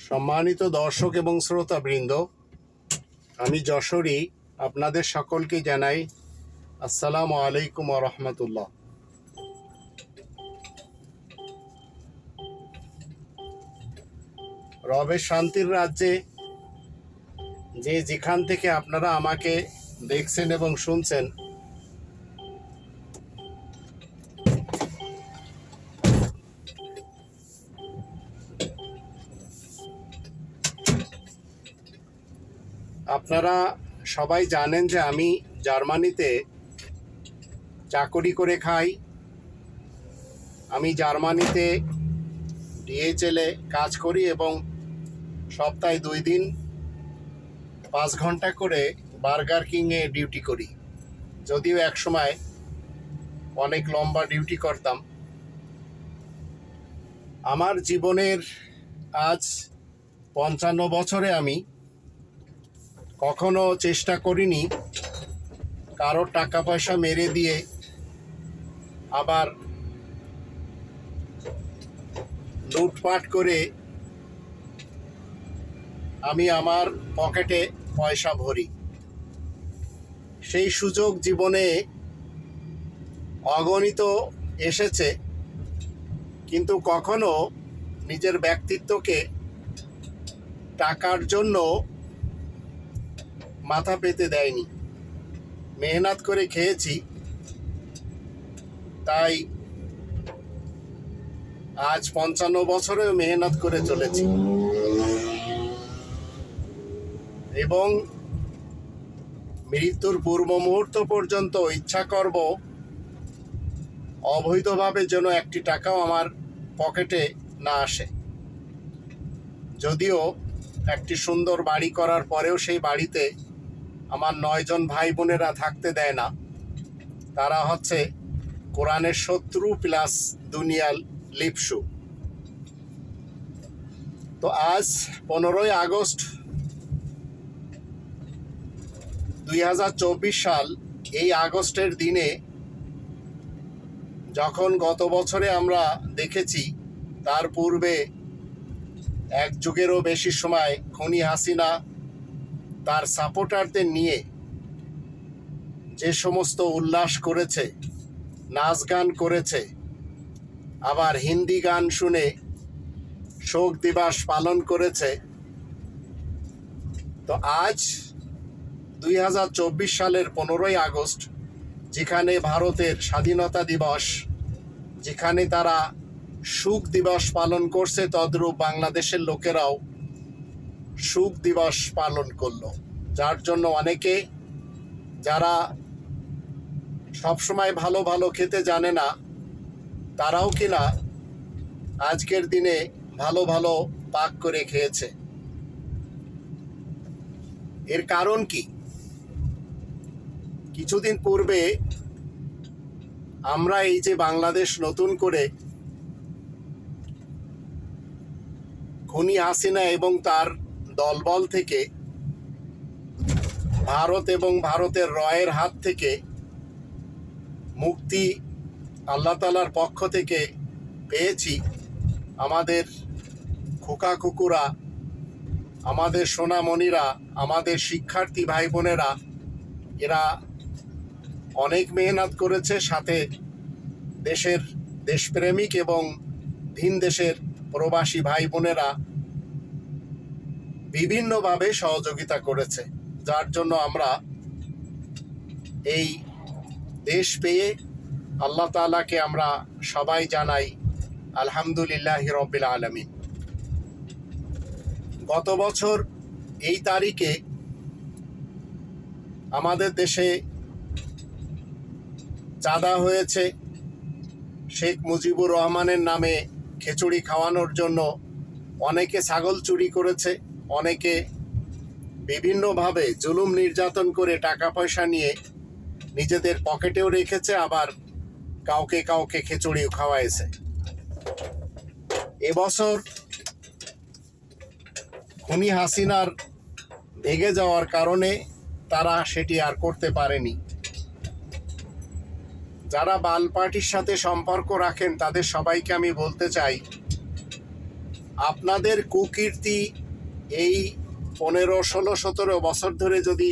সম্মানিত দর্শক এবং শ্রোতাবৃন্দ, আমি যশোরী আপনাদের সকলকে জানাই আসসালামু আলাইকুম ওয়া রাহমাতুল্লাহ। রবের শান্তির রাজ্যে যেখান থেকে আপনারা আমাকে দেখছেন এবং শুনছেন, আপনারা সবাই জানেন যে আমি জার্মানিতে চাকরি করে খাই। আমি জার্মানিতে ডিএইচএলে কাজ করি এবং সপ্তাহে 2 দিন 5 ঘন্টা করে বার্গার কিংয়ে ডিউটি করি। যদিও এক সময় অনেক লম্বা ডিউটি করতাম। আমার জীবনের আজ 55 বছরে আমি কখনো চেষ্টা করিনি কারো টাকা পয়সা মেরে দিয়ে আবার লুটপাট করে আমি আমার পকেটে পয়সা ভরি। সেই সুযোগ জীবনে অগণিত এসেছে, কিন্তু কখনো নিজের ব্যক্তিত্বকে টাকার জন্য মাথা পেতে দেয়নি। মেহনত করে খেয়েছি, তাই আজ 55 বছরেও মেহনত করে চলেছি এবং মৃত্যুর পূর্ব মুহূর্ত পর্যন্ত ইচ্ছা করব অবৈধভাবে যেন একটি টাকাও আমার পকেটে না আসে। যদিও একটি সুন্দর বাড়ি করার পরেও সেই বাড়িতে আমার 9 জন ভাই বোনেরা থাকতে দেয় না। তারা হচ্ছে কোরআনের শত্রু প্লাস দুনিয়ার লিপসু। তো আজ 15ই আগস্ট 2024 সাল, এই আগস্টের দিনে যখন গত বছরে আমরা দেখেছি তার পূর্বে 1 যুগেরও বেশি সময় খুনি হাসিনা তার সাপোর্টারদের নিয়ে যে সমস্ত উল্লাস করেছে, নাচ গান করেছে, আবার হিন্দি গান শুনে শোক দিবস পালন করেছে, তো আজ 2024 সালের 15ই আগস্ট, যেখানে ভারতের স্বাধীনতা দিবস, যেখানে তারা সুখ দিবস পালন করছে, তদ্রূপ বাংলাদেশের লোকেরাও সুখ দিবস পালন করলো। যার জন্য অনেকে যারা সবসময় ভালো ভালো খেতে জানে না, তারাও কিনা আজকের দিনে ভালো ভালো পাক করে খেয়েছে। এর কারণ কি? কিছুদিন পূর্বে আমরা এই যে বাংলাদেশ নতুন করে খুনি হাসিনা এবং তার দলবল থেকে, ভারত এবং ভারতের রয়ের হাত থেকে মুক্তি আল্লাহ তাআলার পক্ষ থেকে পেয়েছি, আমাদের খোকা কুকুরা, আমাদের সোনামণিরা, আমাদের শিক্ষার্থী ভাই বোনেরা, এরা অনেক মেহনত করেছে। সাথে দেশের দেশপ্রেমিক এবং ভিন দেশের প্রবাসী ভাই বোনেরা বিভিন্নভাবে সহযোগিতা করেছে, যার জন্য আমরা এই দেশ পেয়ে আল্লাহ তাআলাকে আমরা সবাই জানাই আলহামদুলিল্লাহি রাব্বিল আলামিন। গত বছর এই তারিখে আমাদের দেশে চাঁদা হয়েছে। শেখ মুজিবুর রহমানের নামে খিচুড়ি খাওয়ানোর জন্য অনেকে ছাগল চুরি করেছে, অনেকে বিভিন্নভাবে জুলুম নির্যাতন করে টাকা পয়সা নিয়ে নিজেদের পকেটেও রেখেছে, আবার কাউকে কাউকে খিচুড়িও খাওয়াইছে। এবছর খুনি হাসিনার ভেগে যাওয়ার কারণে তারা সেটি আর করতে পারেনি। যারা বাল পার্টির সাথে সম্পর্ক রাখেন তাদের সবাইকে আমি বলতে চাই, আপনাদের কুকীর্তি এই 15, 16, 17 বছর ধরে যদি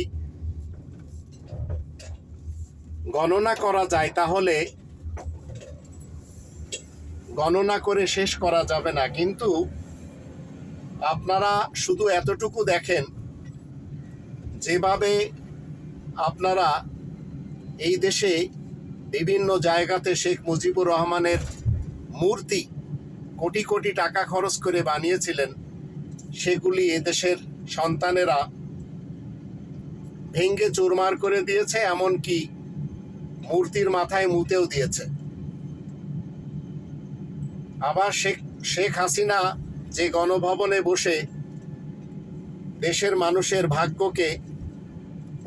গণনা করা যায় তাহলে গণনা করে শেষ করা যাবে না। কিন্তু আপনারা শুধু এতটুকু দেখেন, যেভাবে আপনারা এই দেশে বিভিন্ন জায়গাতে শেখ মুজিবুর রহমানের মূর্তি কোটি কোটি টাকা খরচ করে বানিয়েছিলেন, সেগুলি এদেশের সন্তানেরা ভেঙ্গে চুরমার করে দিয়েছে, এমনকি মূর্তির মাথায় মুতেও দিয়েছে। আবার শেখ হাসিনা যে গণভবনে বসে দেশের মানুষের ভাগ্যকে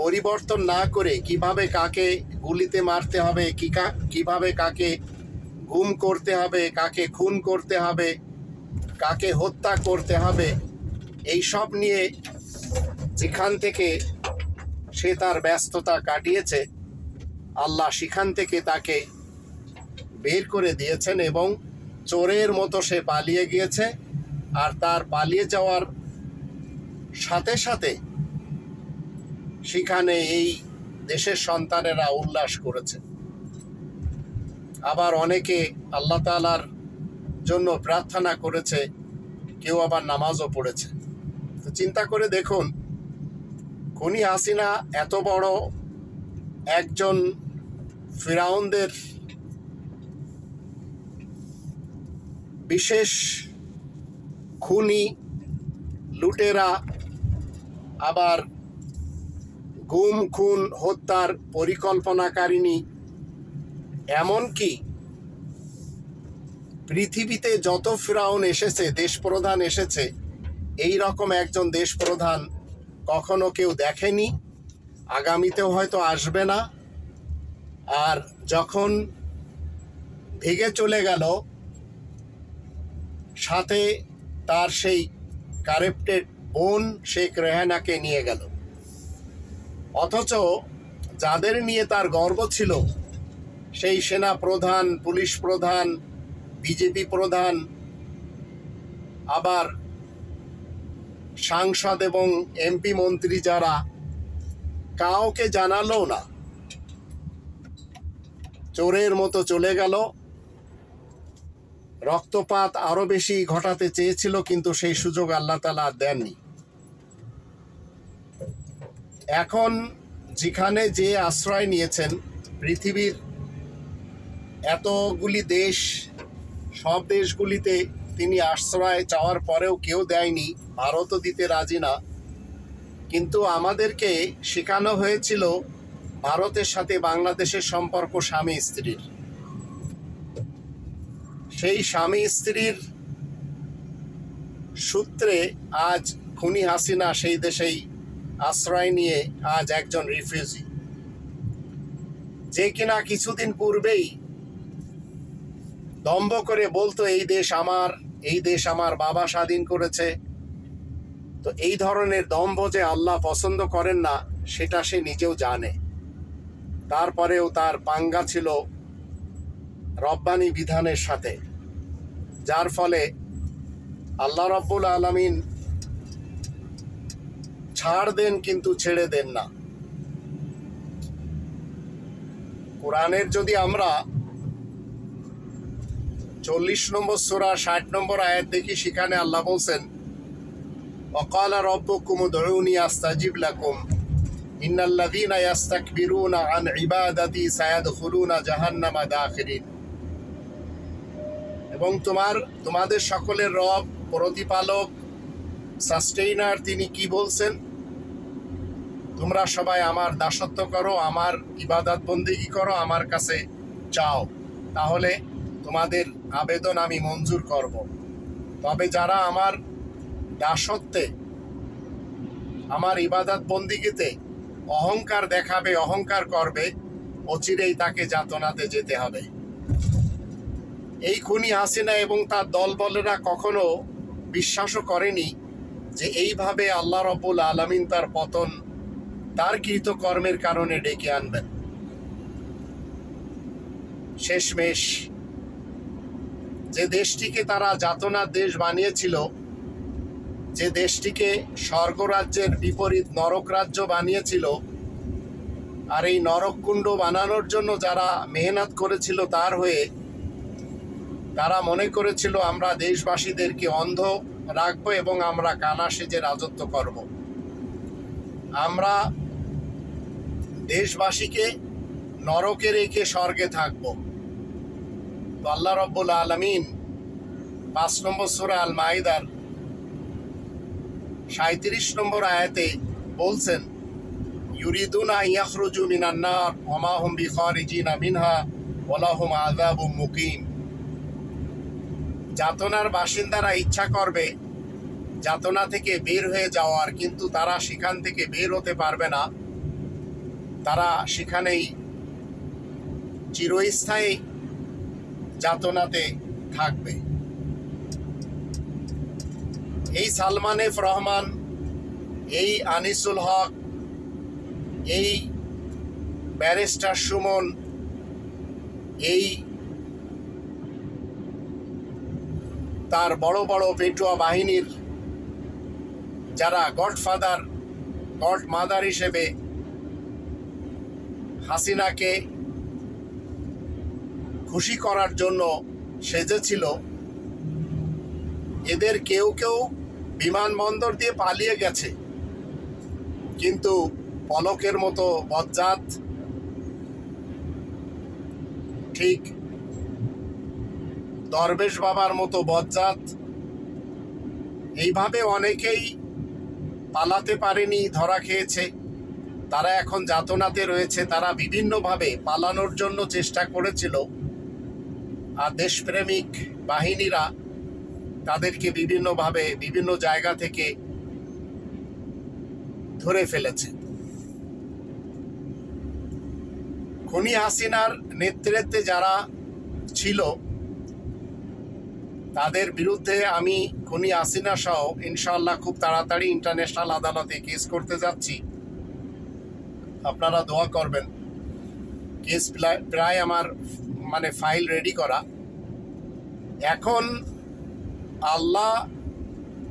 পরিবর্তন না করে কিভাবে কাকে গুলিতে মারতে হবে, কিভাবে কাকে গুম করতে হবে, কাকে খুন করতে হবে, কাকে হত্যা করতে হবে, এই সব নিয়ে যেখান থেকে সে তার ব্যস্ততা কাটিয়েছে, আল্লাহ সেখান থেকে তাকে বের করে দিয়েছেন এবং চোরের মতো সে পালিয়ে গিয়েছে। আর তার পালিয়ে যাওয়ার সাথে সাথে সেখানে এই দেশের সন্তানেরা উল্লাস করেছে। আবার অনেকে আল্লাহ তাআলার জন্য প্রার্থনা করেছে, কেউ আবার নামাজও পড়েছে। তো চিন্তা করে দেখুন, খুনি হাসিনা এত বড় একজন ফিরাউনদের বিশেষ খুনি, লুটেরা, আবার গুম খুন হত্যার পরিকল্পনাকারিণী, এমনকি পৃথিবীতে যত ফিরাউন এসেছে, দেশপ্রধান এসেছে, এই রকম একজন দেশপ্রধান কখনো কেউ দেখেনি, আগামীতেও হয়তো আসবে না। আর যখন ভেগে চলে গেল, সাথে তার সেই কারেপ্টেড বোন শেখ রেহানাকে নিয়ে গেল। অথচ যাদের নিয়ে তার গর্ব ছিল, সেই সেনা প্রধান, পুলিশ প্রধান, বিজেপি প্রধান, আবার সাংসদ এবং এমপি মন্ত্রী যারা, কাউকে জানালো না, চোরের মতো চলে গেল। রক্তপাত আরো বেশি ঘটাতে চেয়েছিল, কিন্তু সেই সুযোগ আল্লাহ তাআলা দেননি। এখন যেখানে যে আশ্রয় নিয়েছেন, পৃথিবীর এতগুলি দেশ, সব দেশগুলিতে তিনি আশ্রয় চাওয়ার পরেও কেউ দেয়নি, ভারতও দিতে রাজি না। কিন্তু আমাদেরকে শেখানো হয়েছিল ভারতের সাথে বাংলাদেশের সম্পর্ক স্বামী স্ত্রীর। সেই স্বামী স্ত্রীর সূত্রে আজ খুনি হাসিনা সেই দেশেই আশ্রয় নিয়ে আজ একজন রিফিউজি, যে কিনা কিছুদিন পূর্বেই দম্ভ করে বলতো এই দেশ আমার, এই দেশ আমার বাবা স্বাধীন করেছে। তো এই ধরনের দম্ভ যে আল্লাহ পছন্দ করেন না, সেটা সে নিজেও জানে। তারপরেও তার পাঙ্গা ছিল রব্বানি বিধানের সাথে, যার ফলে আল্লাহ রাব্বুল আলামিন ছাড় দেন কিন্তু ছেড়ে দেন না। কোরআনের যদি আমরা 40 নম্বর সূরা 60 নম্বর আয়াত দেখি, সেখানে আল্লাহ বলছেন, ওয়াকালা রাব্বুকুম উদউনি আস্তাজিব লাকুম ইন্নাল্লাযীনা ইস্তাকবিরুনা আন ইবাদাতি সায়াদখুলুনা জাহান্নামা দাখিরিন। এবং তোমাদের সকলের রব, প্রতিপালক, সাস্টেইনার, তিনি কি বলছেন? তোমরা সবাই আমার দাসত্ব করো, আমার ইবাদত বন্দেগী করো, আমার কাছে চাও, তাহলে তোমাদের আবেদন আমি মঞ্জুর করব। তবে যারা আমার দাসত্বে, আমার ইবাদত বন্দেগীতে অহংকার দেখাবে, অহংকার করবে, অচিরেই তাকে যাতনাতে যেতে হবে। এই খুনি হাসিনা এবং তার দলবলেরা কখনো বিশ্বাসও করেনি যে এইভাবে আল্লাহ রাব্বুল আলামিন তার পতন তার কৃতকর্মের কারণে ডেকে আনবেন। শেষমেশ যে দেশটিকে তারা যাতনার দেশ বানিয়েছিল, যে দেশটিকে স্বর্গরাজ্যের বিপরীত নরক রাজ্য বানিয়েছিল, আর এই নরককুণ্ড বানানোর জন্য যারা মেহনত করেছিল তার হয়ে, তারা মনে করেছিল আমরা দেশবাসীদেরকে অন্ধ রাখবো এবং আমরা কানা সেজে রাজত্ব করব। আমরা দেশবাসীকে নরকে রেখে স্বর্গে থাকব। তো আল্লাহ রাব্বুল আলামিন 5 নম্বর সূরা আল মাইদার 37 নম্বর আয়াতে বলছেন, ইউরিদুনা ইয়াখরুজু মিনান নার ওয়া মা হুম বিখারিজিনা মিনহা ওয়া লাহুম আযাবুম মুকিম। যাতনার বাসিন্দারা ইচ্ছা করবে যাতনা থেকে বের হয়ে যাওয়ার, কিন্তু তারা সেখান থেকে বের হতে পারবে না। তারা সেখানেই চিরস্থায়ী যাতনাতে থাকবে। এই সালমান এফ রহমান, এই আনিসুল হক, এই ব্যারিস্টার সুমন, এই তার বড় বড় পেটুয়া বাহিনীর যারা গডফাদার গডমাদার হিসেবে হাসিনাকে খুশি করার জন্য সেজেছিল, এদের কেউ কেউ বিমানবন্দর দিয়ে পালিয়ে গেছে, কিন্তু পলকের মতো বজ্জাত, ঠিক দরবেশ বাবার মতো বজ্জাত, এইভাবে অনেকেই পালাতে পারেনি, ধরা খেয়েছে। তারা এখন যাতনাতে রয়েছে। তারা বিভিন্নভাবে পালানোর জন্য চেষ্টা করেছিল, আর দেশপ্রেমিক বাহিনীরা তাদেরকে বিভিন্নভাবে বিভিন্ন জায়গা থেকে ধরে ফেলেছে। খুনি হাসিনার নেতৃত্বে যারা ছিল তাদের বিরুদ্ধে আমি খুনি হাসিনা সহ ইনশাআল্লাহ খুব তাড়াতাড়ি ইন্টারন্যাশনাল আদালতে কেস করতে যাচ্ছি। আপনারা দোয়া করবেন। কেস প্রায় আমার ফাইল রেডি করা। এখন আল্লাহ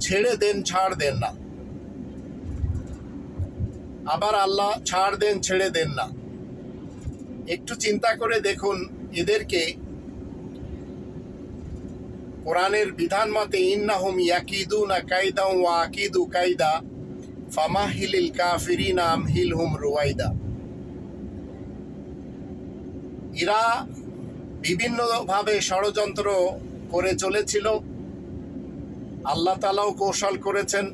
ছেড়ে দেন ছাড় দেন না, আবার আল্লাহ ছাড় দেন ছেড়ে দেন না। একটু চিন্তা করে দেখুন, এদেরকে কোরআনের বিধান মতে ইন্নাহুম ইয়াকিদুনা কায়দা ওয়া আকিদু কায়দা ফামাহিলিল কাফিরিনা আমহিলহুম রুওয়াইদা। এরা বিভিন্নভাবে ষড়যন্ত্র করে চলেছিল, আল্লাহ তাআলাও কৌশল করেছেন।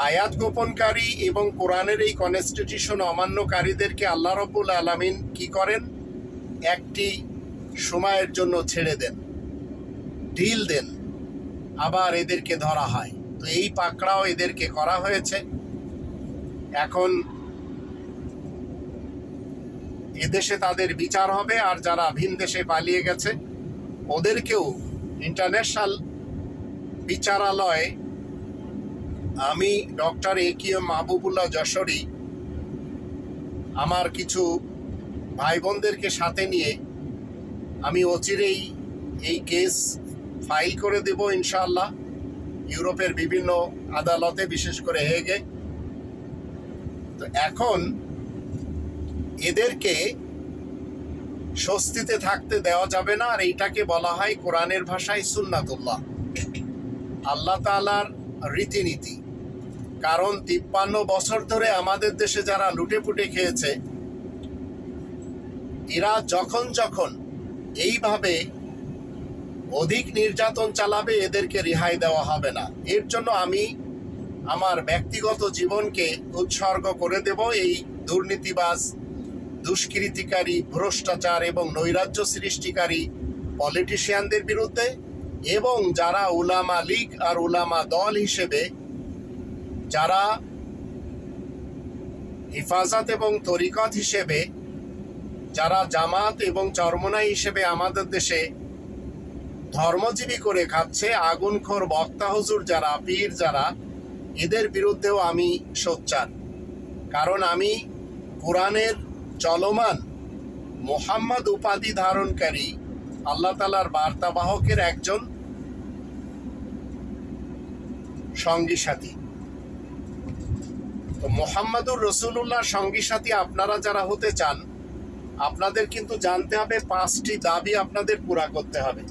আয়াত গোপনকারী এবং কোরআনের এই কনস্টিটিউশন অমান্যকারীদেরকে আল্লাহ রাব্বুল আলামিন কি করেন, একটি সময়ের জন্য ছেড়ে দেন, ঢিল দেন, আবার এদেরকে ধরা হয়। তো এই পাকড়াও এদেরকে করা হয়েছে। এখন এদেশে তাদের বিচার হবে, আর যারা ভিন দেশে পালিয়ে গেছে ওদেরকেও ইন্টারন্যাশনাল বিচারালয়ে আমি ডক্টর এ.কে.এম. মাহবুবুল্লাহ যশোরী আমার কিছু ভাই বোনদেরকে সাথে নিয়ে আমি অচিরেই এই কেস ফাইল করে দেব ইনশাআল্লাহ ইউরোপের বিভিন্ন আদালতে, বিশেষ করে হেগে। তো এখন এদেরকে স্বস্তিতে থাকতে দেওয়া যাবে না, আর এইটাকে বলা হয় কোরআনের ভাষায় সুন্নাতুল্লাহ, আল্লাহ তাআলার রীতিনীতি। কারণ 53 বছর ধরে আমাদের দেশে যারা লুটেপুটে খেয়েছে, এরা যখন যখন এইভাবে অধিক নির্যাতন চালাবে এদেরকে রেহাই দেওয়া হবে না। এর জন্য আমি আমার ব্যক্তিগত জীবনকে উৎসর্গ করে দেব এই দুর্নীতিবাজ, দুষ্কৃতিকারী, ভ্রষ্টাচার এবং নৈরাজ্য সৃষ্টিকারী পলিটিশিয়ানদের বিরুদ্ধে, এবং যারা উলামা লীগ আর উলামা দল হিসেবে যারা হিফাজত এবং তরিকত হিসেবে, যারা জামাত এবং চরমনাই হিসেবে আমাদের দেশে ধর্মজীবী করে খাচ্ছে, আগুনখোর বক্তা হুজুর যারা, পীর যারা, এদের বিরুদ্ধেও আমি সোচ্চার। কারণ আমি কোরআনের চলমান মুহাম্মদ উপাধি ধারণকারী আল্লাহ তাআলার বার্তাবাহকের একজন সঙ্গী সাথী। তো মুহাম্মাদুর রাসূলুল্লাহর সঙ্গী সাথী আপনারা যারা হতে চান, আপনাদের কিন্তু জানতে হবে 5টি দাবি আপনাদের পুরা করতে হবে।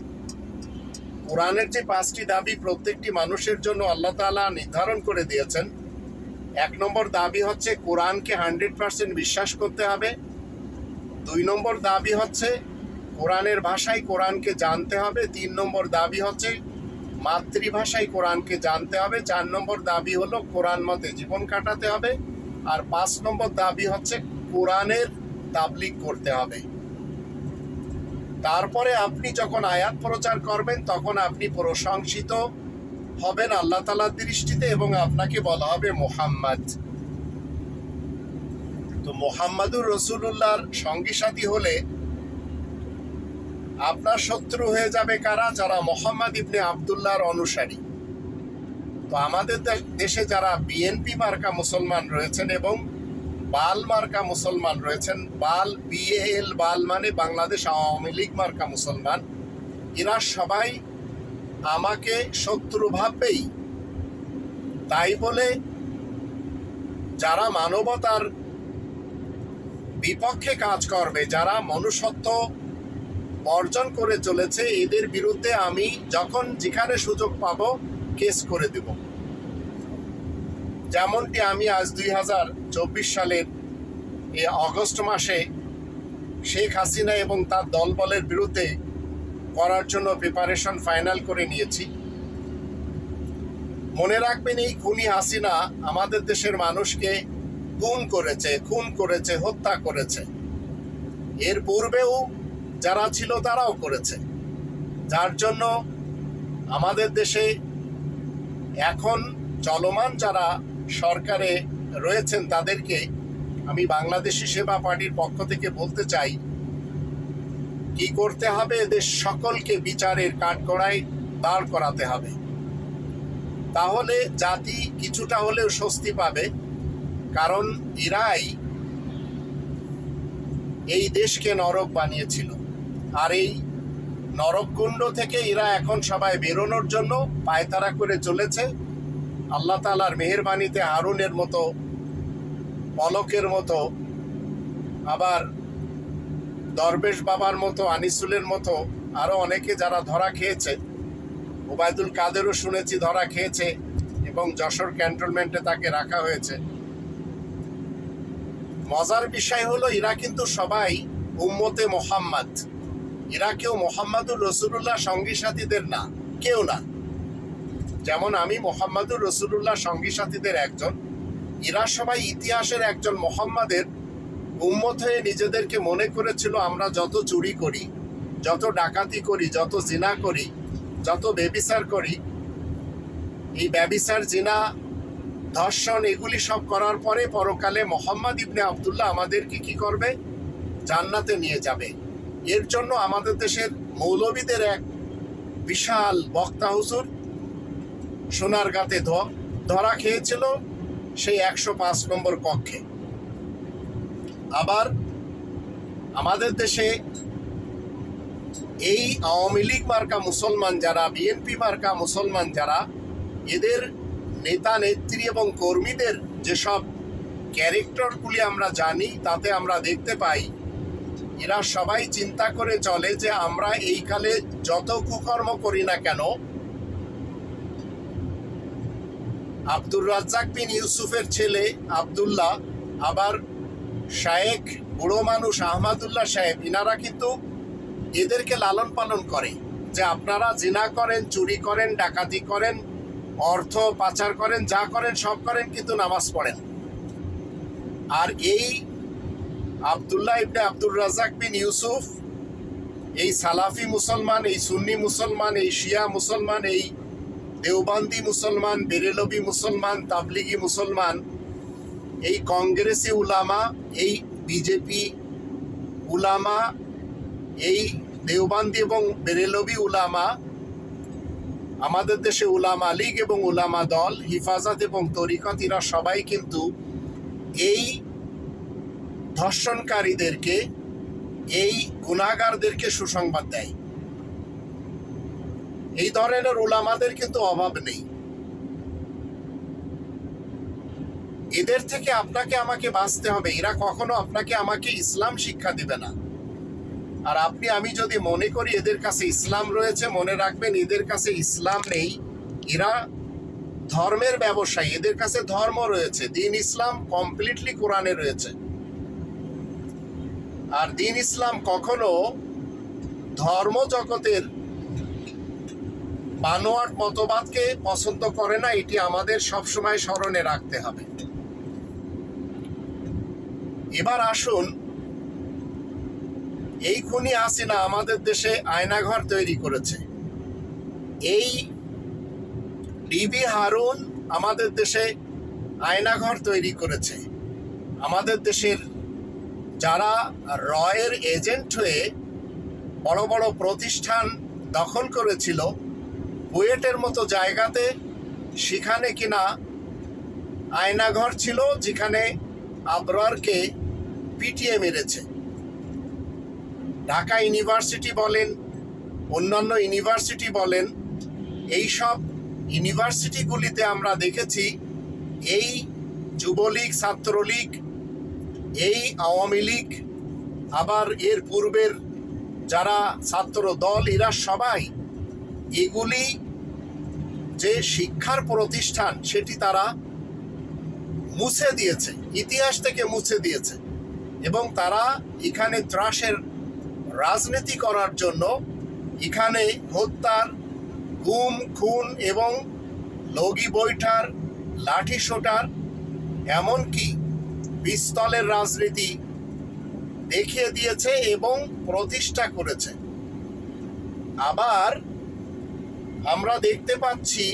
কোরআনের যে 5টি দাবি প্রত্যেকটি মানুষের জন্য আল্লাহ তাআলা নির্ধারণ করে দিয়েছেন। 1 নম্বর দাবি হচ্ছে কোরআনকে 100% বিশ্বাস করতে হবে। 2 নম্বর দাবি হচ্ছে কোরআনের ভাষায় কোরআনকে জানতে হবে। 3 নম্বর দাবি হচ্ছে মাতৃভাষায় কোরআনকে জানতে হবে। 4 নম্বর দাবি হলো কোরআন মতে জীবন কাটাতে হবে। আর 5 নম্বর দাবি হচ্ছে কোরআনের তাবলীগ করতে হবে। তারপরে আপনি যখন আয়াত প্রচার করবেন তখন আপনি প্রশংসিত হবেন আল্লাহ তাআলার দৃষ্টিতে এবং আপনাকে বলা হবে মুহাম্মদ। তো মুহাম্মাদুর রাসূলুল্লাহর সঙ্গী সাথী হলে আপনার শত্রু হয়ে যাবে কারা? যারা মুহাম্মদ ইবনে আব্দুল্লাহর অনুসারী। তো আমাদের দেশে যারা বিএনপি মার্কা মুসলমান রয়েছেন এবং বাল মার্কা মুসলমান রয়েছেন, বাল BAL বাল মানে বাংলাদেশ আওয়ামী লীগ মার্কা মুসলমান, এরা সবাই আমাকে শত্রু ভাববেই। তাই বলে যারা মানবতার বিপক্ষে কাজ করবে, যারা মনুষ্যত্ব অর্জন করে চলেছে, এদের বিরুদ্ধে আমি যখন যেখানে সুযোগ পাব কেস করে দেব। যেমনটি আমি আজ 2024 সালের এই অগস্ট মাসে শেখ হাসিনা এবং তার দলবলের বিরুদ্ধে করার জন্য প্রিপারেশন ফাইনাল করে নিয়েছি। মনে রাখবেন, এই খুনি হাসিনা আমাদের দেশের মানুষকে খুন করেছে, হত্যা করেছে। এর পূর্বেও যারা ছিল তারাও করেছে। যার জন্য আমাদের দেশে এখন চলমান যারা সরকারে রয়েছেন তাদেরকে আমি বাংলাদেশি সেবা পার্টির পক্ষ থেকে বলতে চাই, কি করতে হবে? এদের সকলকে বিচারের কাঠগড়ায় দাঁড় করাতে হবে। তাহলে জাতি কিছুটা হলেও স্বস্তি পাবে, কারণ এরাই এই দেশকে নরক বানিয়েছিল। আর এই নরককুণ্ড থেকে এরা এখন সবাই বেরোনোর জন্য পায়তারা করে চলেছে। আল্লাহ তাআলার মেহেরবানিতে হারুনের মতো, পলকের মতো, আবার দরবেশ বাবার মতো, আনিসুলের মতো আরও অনেকে যারা ধরা খেয়েছে, ওবায়দুল কাদেরও শুনেছি ধরা খেয়েছে এবং যশোর ক্যান্টনমেন্টে তাকে রাখা হয়েছে। মজার বিষয় হলো এরা কিন্তু সবাই উম্মতে মুহাম্মদ। এরা কেউ মুহাম্মাদুর রাসূলুল্লাহ সঙ্গী সাথীদের না, কেউ না। যেমন আমি মুহাম্মাদুর রাসূলুল্লাহ সঙ্গী সাথীদের একজন, এরা সবাই ইতিহাসের একজন মুহাম্মাদের উম্মত হয়ে নিজেদেরকে মনে করেছিল। আমরা যত চুরি করি, যত ডাকাতি করি, যত জিনা করি, যত ব্যভিচার করি, এই ব্যভিচার, জিনা, ধর্ষণ এগুলি সব করার পরে পরকালে মুহাম্মদ ইবনে আব্দুল্লাহ আমাদেরকে কি করবে? জান্নাতে নিয়ে যাবে। এর জন্য আমাদের দেশের মৌলবীদের এক বিশাল বক্তা হুজুর সোনারগাঁতে ধরা খেয়েছিল সেই 105 নম্বর কক্ষে। আবার আমাদের দেশে এই আওয়ামী লীগ মার্কা মুসলমান যারা, বিএনপি মার্কা মুসলমান যারা, এদের নেতা নেত্রী এবং কর্মীদের যেসব ক্যারেক্টারগুলি আমরা জানি, তাতে আমরা দেখতে পাই এরা সবাই চিন্তা করে চলে যে আমরা এই কালে যত কুকর্ম করি না কেন, আব্দুর রাজ্জাক বিন ইউসুফের ছেলে আব্দুল্লাহ, আবার শায়েখ বুড়ো মানুষ আহমদুল্লাহ সাহেব, ইনারা কিন্তু এদেরকে লালন পালন করে যে আপনারা জিনা করেন, চুরি করেন, ডাকাতি করেন, অর্থ পাচার করেন, যা করেন সব করেন, কিন্তু নামাজ পড়েন। আর এই আব্দুল্লাহ ইবনে আব্দুর রাজ্জাক বিন ইউসুফ এই সালাফি মুসলমান, এই সুন্নি মুসলমান, এই শিয়া মুসলমান, এই দেওবন্দি মুসলমান, বেরেলভি মুসলমান, তাবলিগি মুসলমান, এই কংগ্রেসি উলামা, এই বিজেপি উলামা, এই দেওবন্দি এবং বেরেলভি উলামা, আমাদের দেশে উলামা লীগ এবং উলামা দল, হিফাজত এবং তরিকত, এরা সবাই কিন্তু এই ধর্ষণকারীদেরকে এই গুনাহগারদেরকে সুসংবাদ দেয়। এই ধরনের উলামাদের কিন্তু অভাব নেই। এদের থেকে আপনাকে আমাকে বাঁচতে হবে। এরা কখনো আপনাকে আমাকে ইসলাম শিক্ষা দিবে না। আর আপনি আমি যদি মনে করি এদের কাছে ইসলাম রয়েছে, মনে রাখবেন এদের কাছে ইসলাম নেই। এরা ধর্মের ব্যবসায়ী, এদের কাছে ধর্ম রয়েছে, দিন ইসলাম কমপ্লিটলি কোরআনে রয়েছে। আর দিন ইসলাম কখনো ধর্ম জগতের বানোয়াট মতবাদকে পছন্দ করে না। এটি আমাদের সবসময় স্মরণে রাখতে হবে। এবার আসুন, এই খুনি হাসিনা আমাদের দেশে আয়নাঘর তৈরি করেছে। এই ডিবি হারুন আমাদের দেশে আয়নাঘর তৈরি করেছে। আমাদের দেশের যারা রয়ের এজেন্ট হয়ে বড় বড় প্রতিষ্ঠান দখল করেছিল, বুয়েটের মতো জায়গাতে, সেখানে কিনা আয়নাঘর ছিল, যেখানে আবরারকে পিটিয়ে মেরেছে। ঢাকা ইউনিভার্সিটি বলেন, অন্যান্য ইউনিভার্সিটি বলেন, এই সব ইউনিভার্সিটিগুলিতে আমরা দেখেছি এই যুবলীগ, ছাত্রলীগ, এই আওয়ামী লীগ, আবার এর পূর্বের যারা ছাত্র দল, এরা সবাই এগুলি যে শিক্ষার প্রতিষ্ঠান সেটি তারা মুছে দিয়েছে, ইতিহাস থেকে মুছে দিয়েছে। এবং তারা এখানে ত্রাসের রাজনীতি করার জন্য এখানে হত্যার, গুম খুন এবং লগি বৈঠার, লাঠি সোটার, এমনকি পিস্তলের রাজনীতি দেখিয়ে দিয়েছে এবং প্রতিষ্ঠা করেছে। আবার আমরা দেখতে পাচ্ছি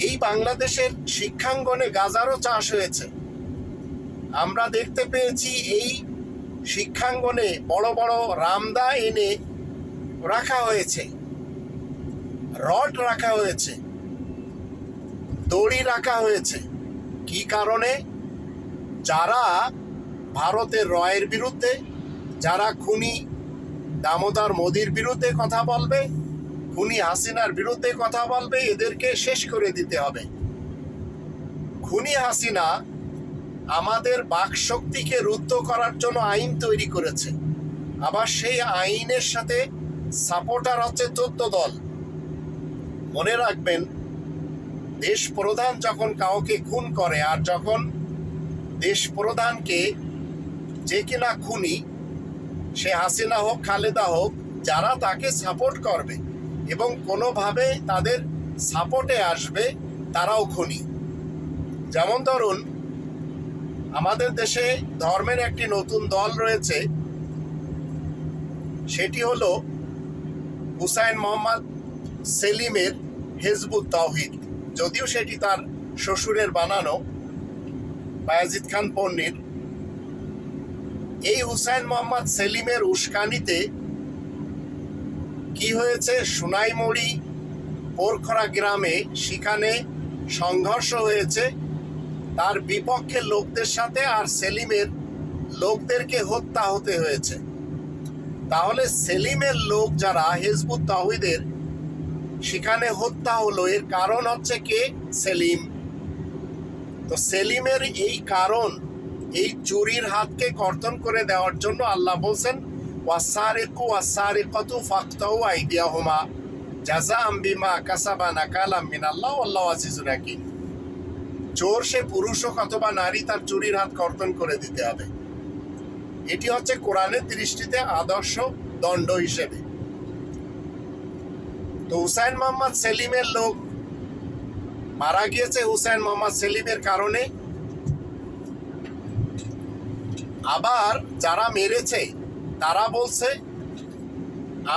এই বাংলাদেশের শিক্ষাঙ্গনে গাজারও চাষ হয়েছে। আমরা দেখতে পেয়েছি এই শিক্ষাঙ্গনে বড় বড় রামদা এনে রাখা হয়েছে, রড রাখা হয়েছে, দড়ি রাখা হয়েছে। কি কারণে? যারা ভারতের রয়ের বিরুদ্ধে, যারা খুনি দামোদর মোদির বিরুদ্ধে কথা বলবে, খুনি হাসিনার বিরুদ্ধে কথা বলবে, এদেরকে শেষ করে দিতে হবে। খুনি হাসিনা আমাদের বাকশক্তিকে রুদ্ধ করার জন্য আইন তৈরি করেছে। আবার সেই আইনের সাথে সাপোর্টার হচ্ছে 14 দল। মনে রাখবেন, দেশ প্রধান যখন কাউকে খুন করে, আর যখন দেশ প্রধানকে, যে কিনা খুনি, সে হাসিনা হোক খালেদা হোক, যারা তাকে সাপোর্ট করবে এবং কোনোভাবে তাদের সাপোর্টে আসবে, তারাও খুনি। যেমন ধরুন, আমাদের দেশে ধর্মের একটি নতুন দল রয়েছে, সেটি হলো হুসাইন মোহাম্মদ সেলিমের হিজবুত তাওহীদ। যদিও সেটি তার শ্বশুরের বানানো, বায়াজিদ খান পন্নীর। এই হুসাইন মোহাম্মদ সেলিমের উস্কানিতে কি হয়েছে? সোনাইমুড়ি পোরখরা গ্রামে, সেখানে সংঘর্ষ হয়েছে তার বিপক্ষের লোকদের সাথে, আর সেলিমের লোকদেরকে হত্যা হতে হয়েছে। তাহলে সেলিমের লোক যারা হিজবুত তাওহীদের, সেখানে হত্যা হলো, এর কারণ হচ্ছে কে? সেলিম। তো সেলিমের এই কারণ, এই চুরির হাতকে কর্তন করে দেওয়ার জন্য আল্লাহ বলছেন, ওয়াসারিকু ওয়াসারিকাতু ফাকতাউ আইদিয়াহুমা জাযাআম বিমা কাসাবা নাকালাম মিনাল্লাহ ওয়াল্লাহু আজিজুন হাকীম। চোর সে পুরুষ হোক অথবা নারী, তার চুরির হাত কর্তন করে দিতে হবে। এটি হচ্ছে কোরআনের দৃষ্টিতে আদর্শ দণ্ড হিসেবে। তো হুসাইন মোহাম্মদ সেলিমের লোক মারা গিয়েছে হুসাইন মোহাম্মদ সেলিমের কারণে। আবার যারা মেরেছে তারা বলছে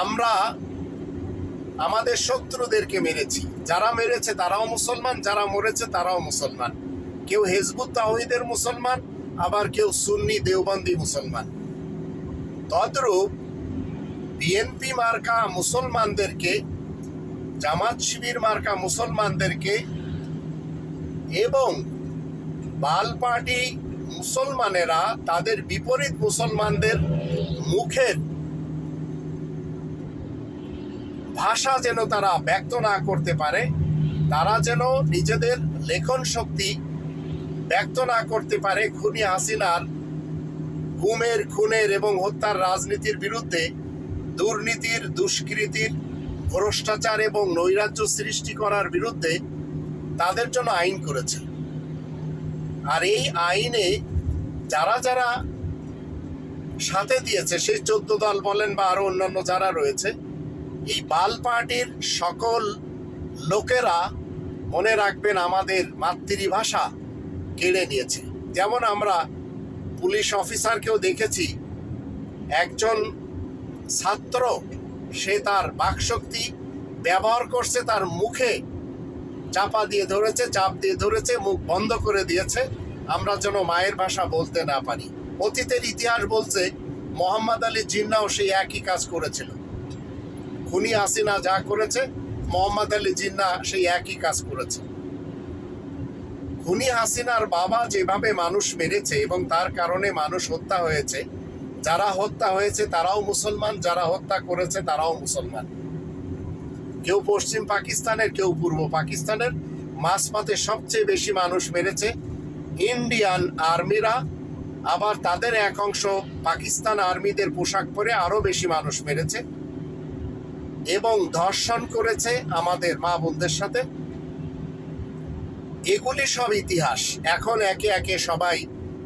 আমরা আমাদের শত্রুদেরকে মেরেছি। যারা মেরেছে তারাও মুসলমান, যারা মরেছে তারাও মুসলমান। কেউ হিজবুত তাওহীদের মুসলমান, আবার কেউ সুন্নি দেওবন্দি মুসলমান। তদ্রূপ বিএনপি মার্কা মুসলমানদেরকে, জামাত শিবির মার্কা মুসলমানদেরকে এবং বাল পার্টি মুসলমানেরা তাদের বিপরীত মুসলমানদের মুখের ভাষা যেন তারা ব্যক্ত না করতে পারে, তারা যেন নিজেদের লেখন শক্তি ব্যক্ত না করতে পারে খুনি হাসিনার গুমের, খুনের এবং হত্যার রাজনীতির বিরুদ্ধে, দুর্নীতির, দুষ্কৃতির, ভ্রষ্টাচার এবং নৈরাজ্য সৃষ্টি করার বিরুদ্ধে তাদের জন্য আইন করেছে। আর এই আইনে যারা যারা সাথে দিয়েছে, সেই 14 দল বলেন বা আরো অন্যান্য যারা রয়েছে, এই বাল পার্টির সকল লোকেরা মনে রাখবেন আমাদের মাতৃভাষা কেড়ে নিয়েছে। যেমন আমরা পুলিশ অফিসারকেও দেখেছি, একজন ছাত্র সে তার বাকশক্তি ব্যবহার করছে, তার মুখে চাপ দিয়ে ধরেছে, মুখ বন্ধ করে দিয়েছে, আমরা যেন মায়ের ভাষা বলতে না পারি। অতীতের ইতিহাস বলছে মোহাম্মদ আলী জিন্নাও সেই একই কাজ করেছিল। খুনি হাসিনা যা করেছে, মোহাম্মদ আলী জিন্না সেই একই কাজ করেছে। খুনি হাসিনার বাবা যেভাবে মানুষ মেরেছে এবং তার কারণে মানুষ হত্যা হয়েছে, যারা হত্যা হয়েছে তারাও মুসলমান, যারা হত্যা করেছে তারাও মুসলমান। কেউ পশ্চিম পাকিস্তানের, কেউ পূর্ব পাকিস্তানের। মাঝপথে সবচেয়ে বেশি মানুষ মেরেছে ইন্ডিয়ান আর্মিরা, আবার তাদের এক অংশ পাকিস্তান আর্মিদের পোশাক পরে আরো বেশি মানুষ মেরেছে এবং ধর্ষণ করেছে আমাদের মা বোনদের সাথে। এগুলি সব ইতিহাস। এখন একে একে সবাই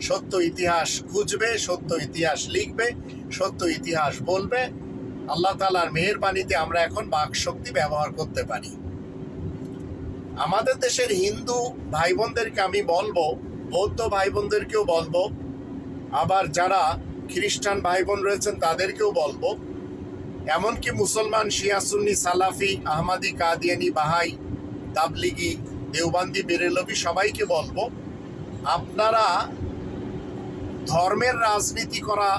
সত্য ইতিহাস খুঁজবে, সত্য ইতিহাস লিখবে, সত্য ইতিহাস বলবে। আল্লাহ তাআলার মেহেরবানিতে আমরা এখন বাকশক্তি ব্যবহার করতে পারি। আমাদের দেশের হিন্দু ভাই বোনদেরকে আমি বলবো, বৌদ্ধ ভাই বোনদেরকেও বলবো, আবার যারা খ্রিস্টান ভাই বোন রয়েছেন তাদেরকেও বলবো, এমনকি মুসলমান, শিয়া, সুন্নি, সালাফি, আহমাদি, কাদিয়ানি, বাহাই, তাবলিগি, দেওবান্দি, বেরেলভি সবাইকে বলবো, আপনারা ধর্মের রাজনীতি করা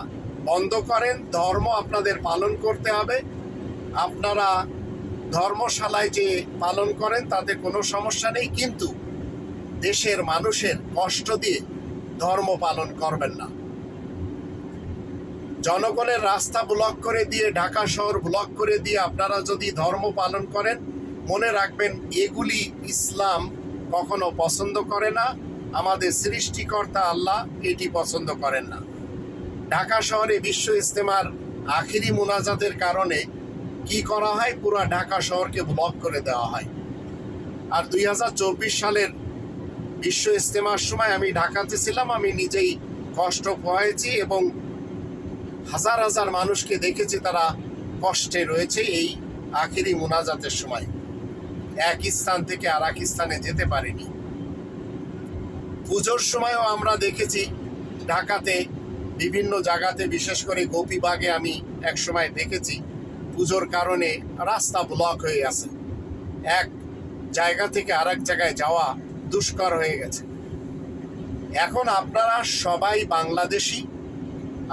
বন্ধ করেন। ধর্ম আপনাদের পালন করতে হবে। আপনারা ধর্মশালায় যে পালন করেন তাতে কোনো সমস্যা নেই, কিন্তু দেশের মানুষের কষ্ট দিয়ে ধর্ম পালন করবেন না। জনগণের রাস্তা ব্লক করে দিয়ে, ঢাকা শহর ব্লক করে দিয়ে আপনারা যদি ধর্ম পালন করেন, মনে রাখবেন এগুলি ইসলাম কখনো পছন্দ করে না। আমাদের সৃষ্টিকর্তা আল্লাহ এটি পছন্দ করেন না। ঢাকা শহরে বিশ্ব ইজতেমার আখিরি মুনাজাতের কারণে কি করা হয়, পুরো ঢাকা শহরকে ব্লক করে দেওয়া হয়। আর 2024 সালের বিশ্ব ইজতেমার সময় আমি ঢাকাতে ছিলাম, আমি নিজেই কষ্ট পোহাইছি এবং হাজার হাজার মানুষকে দেখেছি তারা কষ্টে রয়েছে এই আখিরি মুনাজাতের সময়। এক স্থান থেকে আর এক স্থানে যেতে পারেনি। পুজোর সময়ও আমরা দেখেছি ঢাকাতে বিভিন্ন জায়গাতে, বিশেষ করে গোপীবাগে আমি এক সময় দেখেছি পুজোর কারণে রাস্তা ব্লক হয়ে আছে। এক জায়গা থেকে আর এক জায়গায় যাওয়া দুষ্কর হয়ে গেছে। এখন আপনারা সবাই বাংলাদেশি,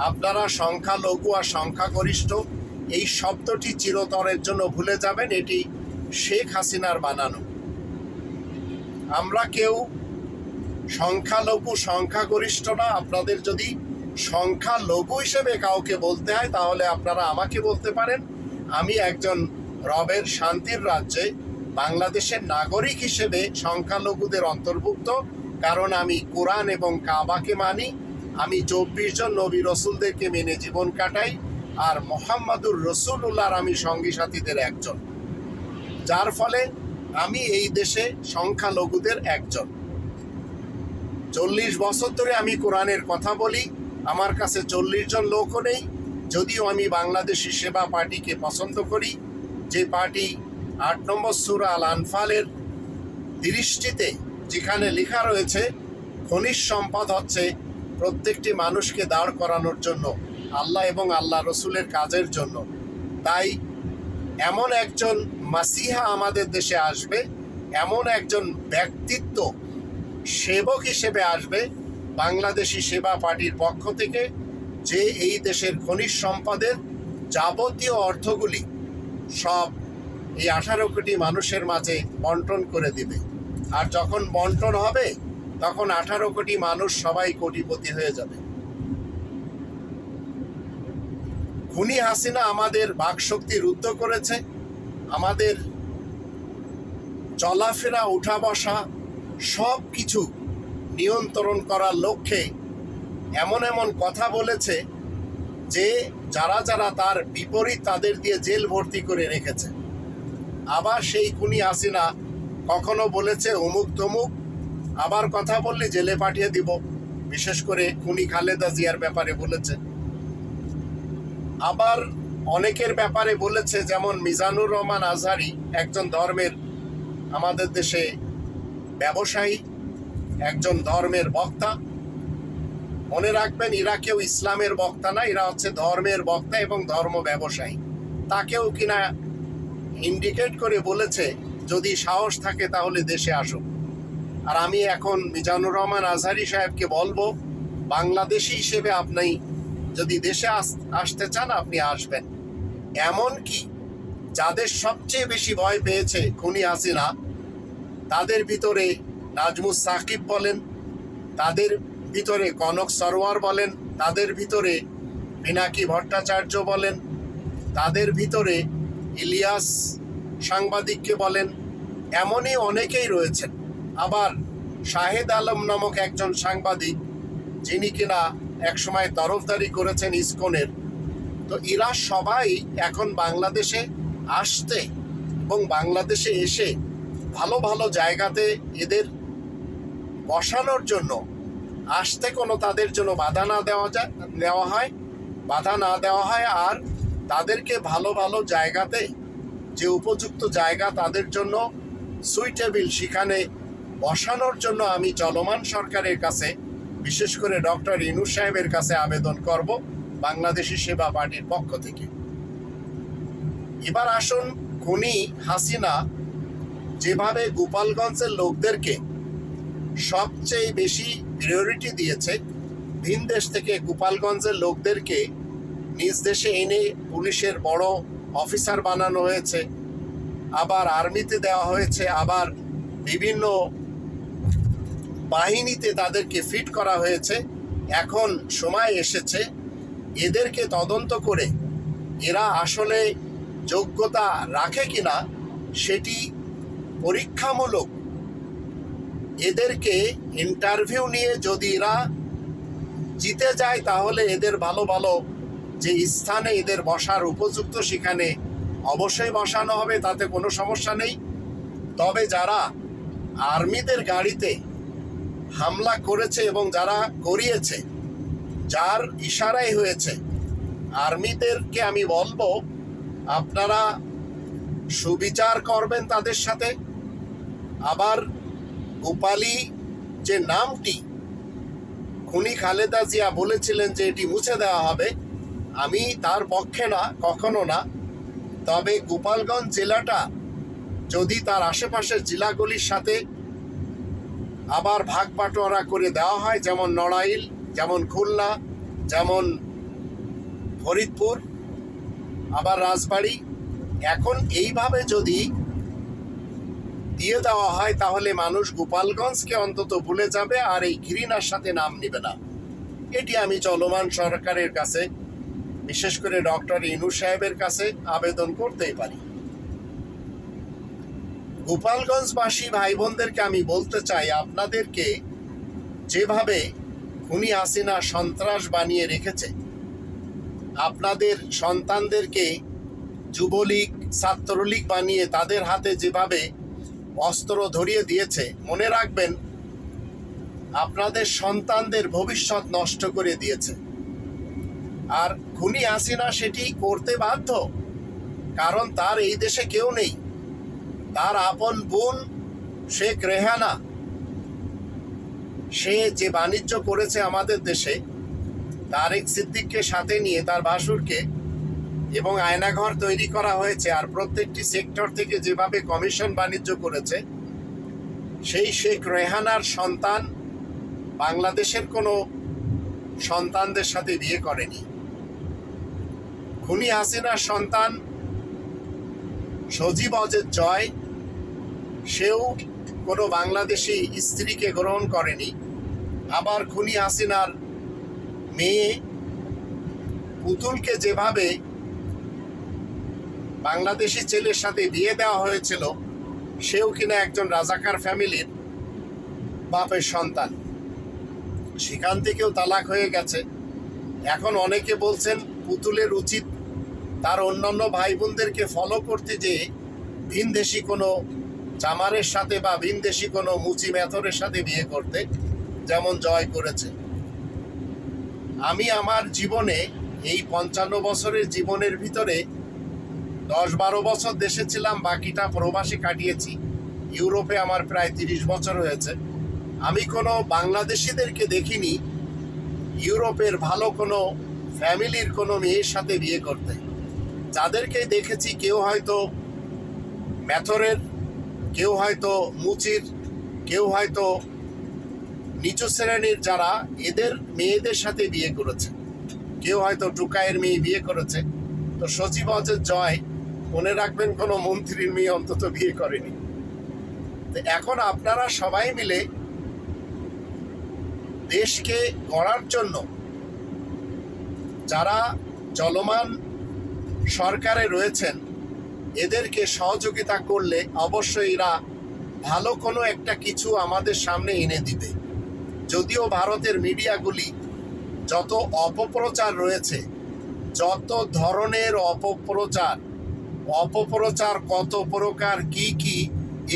আপনারা সংখ্যালঘু আর সংখ্যাগরিষ্ঠ এই শব্দটি চিরতরের জন্য ভুলে যাবেন। এটি শেখ হাসিনার বানানো। আমরা কেউ সংখ্যালঘু সংখ্যাগরিষ্ঠ না। আপনাদের যদি সংখ্যালঘু হিসেবে কাউকে বলতে হয় তাহলে আপনারা আমাকে বলতে পারেন। আমি একজন রবের শান্তির রাজ্যে বাংলাদেশের নাগরিক হিসেবে সংখ্যালঘুদের অন্তর্ভুক্ত, কারণ আমি কোরআন এবং কাবাকে মানি। আমি 24 জন নবী রসুলদেরকে মেনে জীবন কাটাই, আর মোহাম্মদুর রসুল্লাহর আমি সঙ্গী সাথীদের একজন, যার ফলে আমি এই দেশে সংখ্যালঘুদের একজন। 40 বছর ধরে আমি কোরআনের কথা বলি। আমার কাছে 40 জন লোকও নেই, যদিও আমি বাংলাদেশি সেবা পার্টিকে পছন্দ করি, যে পার্টি 8 নম্বর সূরা আল আনফালের দৃষ্টিতে যেখানে লেখা রয়েছে খনিজ সম্পদ হচ্ছে প্রত্যেকটি মানুষকে দাঁড় করানোর জন্য, আল্লাহ এবং আল্লাহ রসুলের কাজের জন্য। তাই এমন একজন মাসিহা আমাদের দেশে আসবে, এমন একজন ব্যক্তিত্ব সেবক হিসেবে আসবে বাংলাদেশি সেবা পার্টির পক্ষ থেকে, যে এই দেশের খনিজ সম্পদের যাবতীয় অর্থগুলি সব এই 18 কোটি মানুষের মাঝে বন্টন করে দিবে। আর যখন বন্টন হবে তখন 18 কোটি মানুষ সবাই কোটিপতি হয়ে যাবে। খুনি হাসিনা আমাদের বাকশক্তি রুদ্ধ করেছে, আমাদের চলাফেরা উঠা বসা সব কিছু নিয়ন্ত্রণ করার লক্ষ্যে এমন এমন কথা বলেছে যে যারা যারা তার বিপরীত তাদের দিয়ে জেল ভর্তি করে রেখেছে। আবার সেই খুনি হাসিনা কখনো বলেছে অমুক তমুক, আবার কথা বললে জেলে পাঠিয়ে দিব। বিশেষ করে খুনি খালেদা জিয়ার ব্যাপারে বলেছে, আবার অনেকের ব্যাপারে বলেছে, যেমন মিজানুর রহমান আজহারি, একজন ধর্মের আমাদের দেশে ব্যবসায়ী, একজন ধর্মের বক্তা। মনে রাখবেন, এরা কেউ ইসলামের বক্তা না, এরা হচ্ছে ধর্মের বক্তা এবং ধর্ম ব্যবসায়ী। তাকেও কিনা ইন্ডিকেট করে বলেছে যদি সাহস থাকে তাহলে দেশে আসুক। আর আমি এখন মিজানুর রহমান আজহারি সাহেবকে বলবো, বাংলাদেশি হিসেবে আপনি যদি দেশে আসতে চান আপনি আসবেন। এমনকি যাদের সবচেয়ে বেশি ভয় পেয়েছে খুনি হাসিনা, তাদের ভিতরে নাজমুস সাকিব বলেন, তাদের ভিতরে কনক সরোয়ার বলেন, তাদের ভিতরে পিনাকি ভট্টাচার্য বলেন, তাদের ভিতরে ইলিয়াস সাংবাদিককে বলেন, এমনই অনেকেই রয়েছেন। আবার শাহেদ আলম নামক একজন সাংবাদিক, যিনি কিনা একসময় তরফদারি করেছেন ইসকনের। তো এরা সবাই এখন বাংলাদেশে আসতে এবং বাংলাদেশে এসে ভালো ভালো জায়গাতে এদের বসানোর জন্য আসতে কোনো তাদের জন্য বাধা না দেওয়া হয় আর তাদেরকে ভালো ভালো জায়গাতে, যে উপযুক্ত জায়গা তাদের জন্য সুইটেবল, সেখানে বসানোর জন্য আমি চলমান সরকারের কাছে, বিশেষ করে ডক্টর ইউনূস সাহেবের কাছে আবেদন করব বাংলাদেশি সেবা পার্টির পক্ষ থেকে। এবার আসুন, খুনি হাসিনা যেভাবে গোপালগঞ্জের লোকদেরকে সবচেয়ে বেশি প্রায়োরিটি দিয়েছে, ভিন দেশ থেকে গোপালগঞ্জের লোকদেরকে নিজ দেশে এনে পুলিশের বড় অফিসার বানানো হয়েছে, আবার আর্মিতে দেওয়া হয়েছে, আবার বিভিন্ন বাহিনীতে তাদেরকে ফিট করা হয়েছে। এখন সময় এসেছে এদেরকে তদন্ত করে এরা আসলে যোগ্যতা রাখে কিনা সেটি পরীক্ষামূলক এদেরকে ইন্টারভিউ নিয়ে যদি এরা জিতে যায় তাহলে এদের ভালো ভালো যে স্থানে এদের বসার উপযুক্ত সেখানে অবশ্যই বসানো হবে, তাতে কোনো সমস্যা নেই। তবে যারা আর্মিদের গাড়িতে হামলা করেছে এবং যারা করিয়েছে, যার ইশারাই হয়েছে, আর্মিদেরকে আমি বলবো আপনারা সুবিচার করবেন তাদের সাথে। আবার গোপালী যে নামটি খুনি খালেদা জিয়া বলেছিলেন যে এটি মুছে দেওয়া হবে, আমি তার পক্ষে না, কখনো না। তবে গোপালগঞ্জ জেলাটা যদি তার আশেপাশের জেলাগুলির সাথে আবার ভাগ বাটোয়ারা করে দেওয়া হয়, যেমন নড়াইল, যেমন খুলনা, যেমন ফরিদপুর, আবার রাজবাড়ী, এখন এইভাবে যদি দিয়ে দেওয়া হয় তাহলে মানুষ গোপালগঞ্জকে অন্তত ভুলে যাবে আর এই ঘৃণার সাথে নাম নেবে না। এটি আমি চলমান সরকারের কাছে, বিশেষ করে ডক্টর ইউনূস সাহেবের কাছে আবেদন করতেই পারি। গোপালগঞ্জবাসী ভাই বোনদেরকে আমি বলতে চাই, আপনাদেরকে যেভাবে খুনি হাসিনা সন্ত্রাস বানিয়ে রেখেছে, আপনাদের সন্তানদেরকে যুবলীগ, ছাত্রলীগ বানিয়ে তাদের হাতে যেভাবে অস্ত্র ধরিয়ে দিয়েছে, মনে রাখবেন আপনাদের সন্তানদের ভবিষ্যৎ নষ্ট করে দিয়েছে। আর খুনি হাসিনা সেটি করতে বাধ্য, কারণ তার এই দেশে কেউ নেই। তার আপন বোন শেখ রেহানা, সে যে বাণিজ্য করেছে আমাদের দেশে, তারেক সিদ্দিককে সাথে নিয়ে, তার ভাসুরকে, এবং আয়নাঘর তৈরি করা হয়েছে, আর প্রত্যেকটি সেক্টর থেকে যেভাবে কমিশন বাণিজ্য করেছে, সেই শেখ রেহানার সন্তান বাংলাদেশের কোনো সন্তানদের সাথে বিয়ে করেনি। খুনি হাসিনার সন্তান সজীব অজের জয়, সেও কোনো বাংলাদেশি স্ত্রীকে গ্রহণ করেনি। আবার খুনি হাসিনার মেয়ে পুতুলকে যেভাবে বাংলাদেশি ছেলের সাথে বিয়ে দেওয়া হয়েছিল, সেও কিনা একজন রাজাকার ফ্যামিলির বাপের সন্তান, সেখান থেকেও তালাক হয়ে গেছে। এখন অনেকে বলছেন পুতুলের উচিত তার অন্যান্য ভাই বোনদেরকে ফলো করতে, যে ভিনদেশি কোনো চামারের সাথে বা ভিনদেশি কোনো মুচি মেথরের সাথে বিয়ে করতে, যেমন জয় করেছে। আমি আমার জীবনে এই 55 বছরের জীবনের ভিতরে 10-12 বছর দেশে ছিলাম, বাকিটা প্রবাসে কাটিয়েছি। ইউরোপে আমার প্রায় 30 বছর হয়েছে। আমি কোনো বাংলাদেশিদেরকে দেখিনি ইউরোপের ভালো কোনো ফ্যামিলির কোনো মেয়ের সাথে বিয়ে করতে। যাদেরকে দেখেছি, কেউ হয়তো মেথরের, কেউ হয়তো মুচির, কেউ হয়তো নিচু শ্রেণীর, যারা এদের মেয়েদের সাথে বিয়ে করেছে, কেউ হয়তো টুকাইয়ের মেয়ে বিয়ে করেছে। তো সচিব হজের জয়, মনে রাখবেন, কোনো মন্ত্রীর মেয়ে অন্তত বিয়ে করেনি। তো এখন আপনারা সবাই মিলে দেশকে গড়ার জন্য যারা চলমান সরকারে রয়েছেন, এদেরকে সহযোগিতা করলে অবশ্যই এরা ভালো কোনো একটা কিছু আমাদের সামনে এনে দিবে। যদিও ভারতের মিডিয়াগুলি যত অপপ্রচার রয়েছে, যত ধরনের অপপ্রচার কত প্রকার কি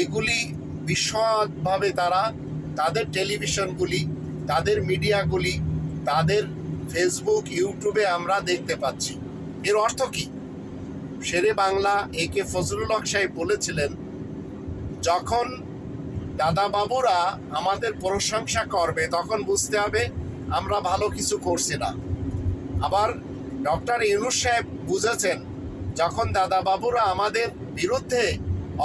এগুলি বিশদভাবে তারা তাদের টেলিভিশনগুলি, তাদের মিডিয়াগুলি, তাদের ফেসবুক, ইউটিউবে আমরা দেখতে পাচ্ছি। এর অর্থ কি? শেরে বাংলা একে ফজলুল হক সাহেব বলেছিলেন, যখন দাদা বাবুরা আমাদের প্রশংসা করবে তখন বুঝতে হবে আমরা ভালো কিছু করছি না। আবার ডক্টর ইউনূস সাহেব বুঝেছেন, যখন দাদা বাবুরা আমাদের বিরুদ্ধে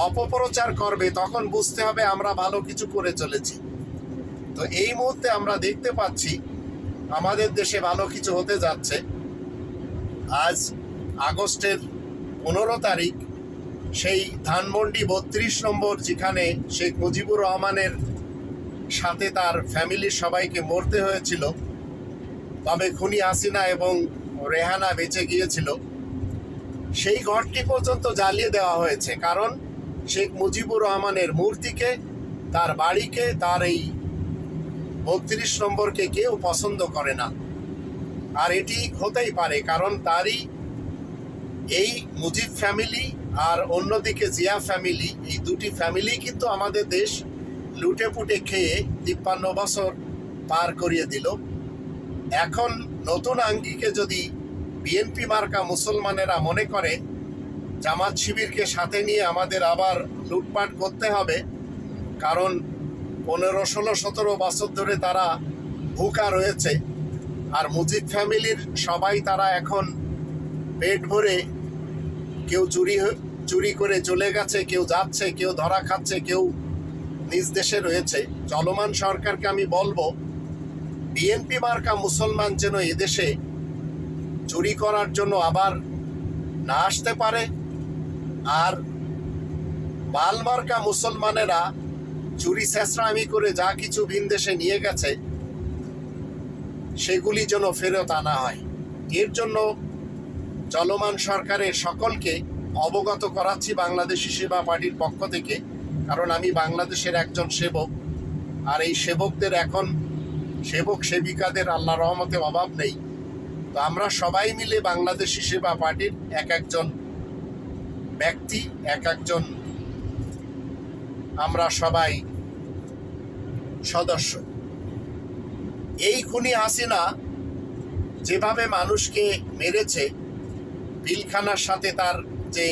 অপপ্রচার করবে তখন বুঝতে হবে আমরা ভালো কিছু করে চলেছি। তো এই মুহূর্তে আমরা দেখতে পাচ্ছি আমাদের দেশে ভালো কিছু হতে যাচ্ছে। আজ আগস্টের 15 তারিখ সেই ধানমন্ডি 32 নম্বর, যেখানে শেখ মুজিবুর রহমানের সাথে তার ফ্যামিলির সবাইকে মরতে হয়েছিল, তবে খুনি হাসিনা এবং রেহানা বেঁচে গিয়েছিল, সেই ঘরটি পর্যন্ত জ্বালিয়ে দেওয়া হয়েছে। কারণ শেখ মুজিবুর রহমানের মূর্তিকে, তার বাড়িকে, তার এই 32 নম্বরকে কেউ পছন্দ করে না। আর এটি হতেই পারে, কারণ তারই এই মুজিব ফ্যামিলি আর অন্যদিকে জিয়া ফ্যামিলি, এই দুটি ফ্যামিলি কিন্তু আমাদের দেশ লুটে পুটে খেয়ে 53 বছর পার করিয়ে দিল। এখন নতুন আঙ্গিকে যদি বিএনপি মার্কা মুসলমানেরা মনে করে জামাত শিবিরকে সাথে নিয়ে আমাদের আবার লুটপাট করতে হবে, কারণ 15, 16, 17 বছর ধরে তারা ভুকা রয়েছে, আর মুজিব ফ্যামিলির সবাই তারা এখন পেট ভরে, কেউ চুরি করে চলে গেছে, কেউ যাচ্ছে, কেউ ধরা খাচ্ছে, কেউ নিজ দেশে রয়েছে। চলমান সরকারকে আমি বলবো, বিএনপি মার্কা মুসলমান যেন এদেশে চুরি করার জন্য আবার না আসতে পারে, আর বাল মার্কা মুসলমানেরা চুরি ছেঁচড়ামি করে যা কিছু ভিন দেশে নিয়ে গেছে সেগুলি যেন ফেরত আনা হয়। এর জন্য চলমান সরকারের সকলকে অবগত করাচ্ছি বাংলাদেশি সেবা পার্টির পক্ষ থেকে, কারণ আমি বাংলাদেশের একজন সেবক, আর এই সেবকদের এখন সেবক সেবিকাদের আল্লাহ রহমতে অভাব নেই। তো আমরা সবাই মিলে বাংলাদেশি সেবা পার্টির এক একজন ব্যক্তি, এক একজন আমরা সবাই সদস্য। এই খুনি হাসিনা যেভাবে মানুষকে মেরেছে, পিলখানার সাথে তার যে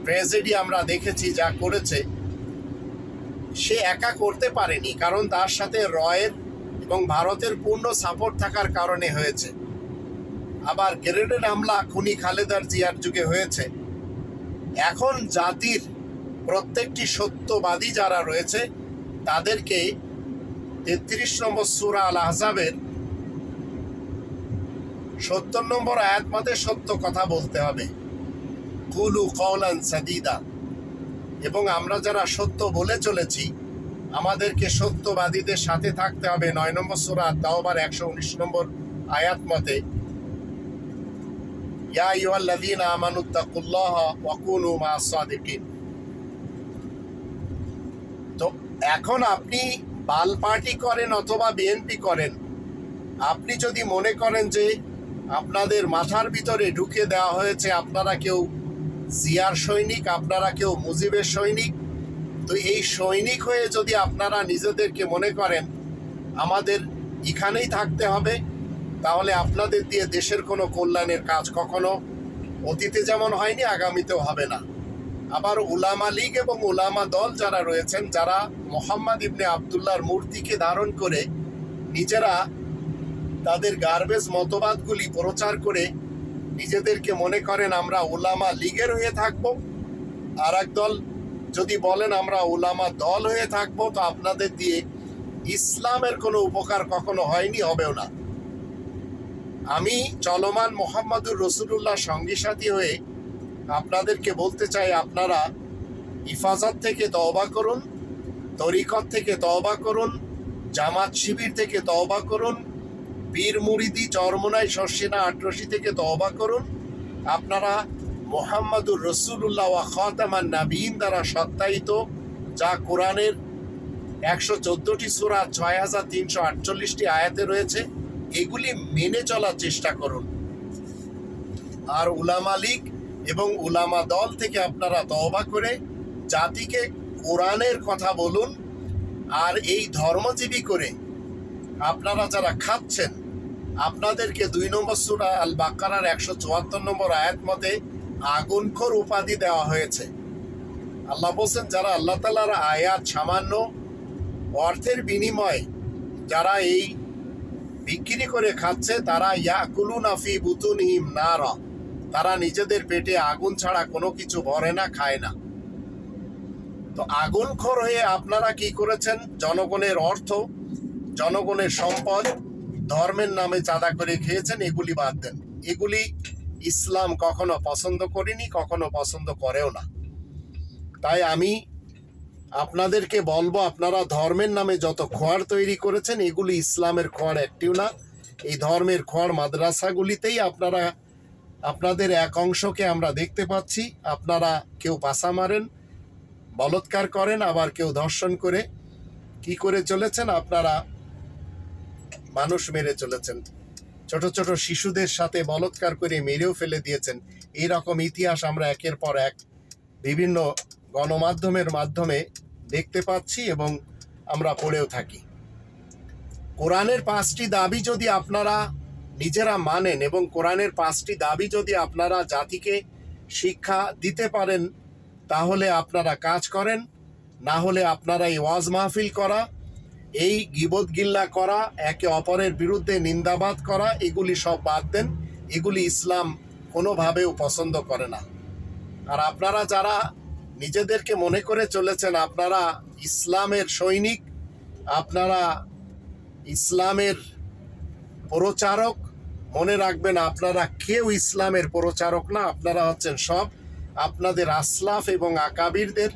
ট্র্যাজেডি আমরা দেখেছি যা করেছে, সে একা করতে পারেনি, কারণ তার সাথে রয়ের এবং ভারতের পূর্ণ সাপোর্ট থাকার কারণে হয়েছে। আবার গ্রেনেড হামলা খুনি খালেদা জিয়ার যুগে হয়েছে। এখন জাতির প্রত্যেকটি সত্যবাদী যারা রয়েছে তাদেরকে 33 নম্বর সূরা আল আহজাবের 70 নম্বর আয়াত মতে সত্য কথা বলতে হবে। কুলু কওলান সাদীদা, এবং আমরা যারা সত্য বলে চলেছি আমাদেরকে সত্যবাদীদের সাথে থাকতে হবে। 9 নম্বর সূরা তাওবার 119 নম্বর আয়াত মতে, ইয়া আইয়ুহাল্লাযীনা আমানুত্তাকুল্লাহা ওয়া কুনু মা'আস সাদিকিন। তো এখন আপনি বাল পার্টি করেন অথবা বিএনপি করেন, আপনি যদি মনে করেন যে আপনাদের মাথার ভিতরে ঢুকে দেওয়া হয়েছে আপনারা কেউ জিয়ার সৈনিক, আপনারা কেউ মুজিবের সৈনিক, তো এই সৈনিক হয়ে যদি আপনারা নিজেদেরকে মনে করেন আমাদের এখানেই থাকতে হবে, তাহলে আপনাদের দিয়ে দেশের কোনো কল্যাণের কাজ কখনো অতীতে যেমন হয়নি আগামীতেও হবে না। আবার উলামা লীগ এবং উলামা দল যারা রয়েছেন, যারা মোহাম্মদ ইবনে আবদুল্লাহর মূর্তিকে ধারণ করে নিজেরা তাদের গার্বেজ মতবাদগুলি প্রচার করে নিজেদেরকে মনে করেন আমরা উলামা লীগের হয়ে থাকবো, আর এক দল যদি বলেন আমরা উলামা দল হয়ে থাকবো, তো আপনাদের দিয়ে ইসলামের কোনো উপকার কখনো হয়নি, হবেও না। আমি চলমান মোহাম্মদুর রসুলুল্লাহ সঙ্গী সাথী হয়ে আপনাদেরকে বলতে চাই, আপনারা হিফাজত থেকে তওবা করুন, তরিকত থেকে তওবা করুন, জামাত শিবির থেকে তওবা করুন, পীর মুরিদি চরমোনাই শর্ষিনা আটরশি থেকে তওবা করুন। আপনারা মোহাম্মদুর রসুলুল্লাহ ওয়া খাতামান নাবিয়িন দ্বারা সত্যায়িত, যা কোরআনের 114টি সূরা 6348টি আয়াতে রয়েছে, এগুলি মেনে চলার চেষ্টা করুন। আর উলামা লীগ এবং উলামা দল থেকে আপনারা তওবা করে জাতিকে কোরআনের কথা বলুন। আর এই ধর্মজীবী করে আপনারা যারা খাচ্ছেন, আপনাদেরকে 2 নম্বর সূরা আল বাকারার 174 নম্বর আয়াত মতে আগুনখোর উপাধি দেওয়া হয়েছে। আল্লাহ বলছেন, যারা আল্লাহ তাআলার আয়াত সামান্য অর্থের বিনিময়ে যারা এই বিক্রি করে খাচ্ছে, তারা ইয়াকুলুনা ফি বুতুনিহিম নারা, তারা নিজেদের পেটে আগুন ছাড়া কোনো কিছু ভরে না, খায় না। তো আগুনখোর হয়ে আপনারা কি করেছেন? জনগণের অর্থ, জনগণের সম্পদ ধর্মের নামে চাঁদা করে খেয়েছেন। এগুলি বাদ দেন, এগুলি ইসলাম কখনো পছন্দ করেনি, কখনো পছন্দ করেও না। তাই আমি আপনাদেরকে বলবো, আপনারা ধর্মের নামে যত খোয়ার তৈরি করেছেন, এগুলি ইসলামের খোয়ার একটিও না। এই ধর্মের খোয়ার মাদ্রাসাগুলিতেই আপনারা আপনাদের এক অংশকে আমরা দেখতে পাচ্ছি, আপনারা কেউ পাশা মারেন, বলৎকার করেন, আবার কেউ ধর্ষণ করে কি করে চলেছেন, আপনারা মানুষ মেরে চলেছেন, ছোট ছোট শিশুদের সাথে বলৎকার করে মেরেও ফেলে দিয়েছেন। এই রকম ইতিহাস আমরা একের পর এক বিভিন্ন গণমাধ্যমের মাধ্যমে দেখতে পাচ্ছি এবং আমরা পড়েও থাকি। কোরআনের 5টি দাবি যদি আপনারা নিজেরা মানেন এবং কোরআনের 5টি দাবি যদি আপনারা জাতিকে শিক্ষা দিতে পারেন, তাহলে আপনারা কাজ করেন। না হলে আপনারা এই ওয়াজ মাহফিল করা, এই গীবত গিল্লা করা, একে অপরের বিরুদ্ধে নিন্দাবাদ করা, এগুলি সব বাদ দেন। এগুলি ইসলাম কোনোভাবেও পছন্দ করে না। আর আপনারা যারা নিজেদেরকে মনে করে চলেছেন আপনারা ইসলামের সৈনিক, আপনারা ইসলামের প্রচারক, মনে রাখবেন আপনারা কেউ ইসলামের প্রচারক না। আপনারা হচ্ছেন সব আপনাদের আসলাফ এবং আকাবিরদের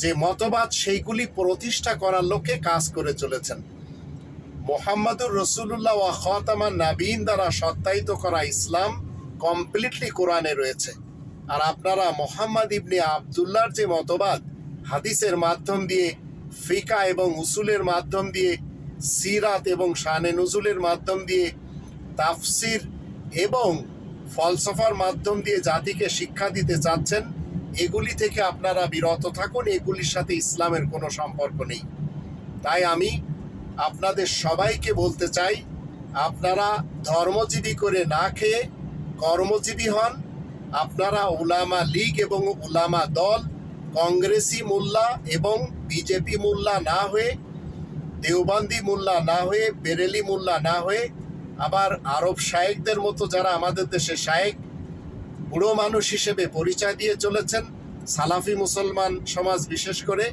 যে মতবাদ, সেইগুলি প্রতিষ্ঠা করার লক্ষ্যে কাজ করে চলেছেন। মোহাম্মদুর রসুলুল্লাহ ওয়া খাতামান নাবিয়িন দ্বারা সত্যায়িত করা ইসলাম কমপ্লিটলি কোরআনে রয়েছে। আর আপনারা মোহাম্মদ ইবনে আবদুল্লাহর যে মতবাদ, হাদিসের মাধ্যম দিয়ে, ফিকা এবং উসুলের মাধ্যম দিয়ে, সিরাত এবং শানে নুজুলের মাধ্যম দিয়ে, তাফসির এবং ফলসফার মাধ্যম দিয়ে জাতিকে শিক্ষা দিতে চাচ্ছেন, এগুলি থেকে আপনারা বিরত থাকুন। এগুলির সাথে ইসলামের কোনো সম্পর্ক নেই। তাই আমি আপনাদের সবাইকে বলতে চাই, আপনারা ধর্মজীবী করে না খেয়ে কর্মজীবী হন। আপনারা উলামা লীগ এবং উলামা দল, কংগ্রেসি মোল্লা এবং বিজেপি মোল্লা না হয়ে, দেওবন্দি মোল্লা না হয়ে, বেরেলি মোল্লা না হয়ে, আবার আরব শায়েকদের মতো যারা আমাদের দেশে শায়েক বুড়ো মানুষ হিসেবে পরিচয় দিয়ে চলেছেন, সালাফি মুসলমান সমাজ বিশেষ করে,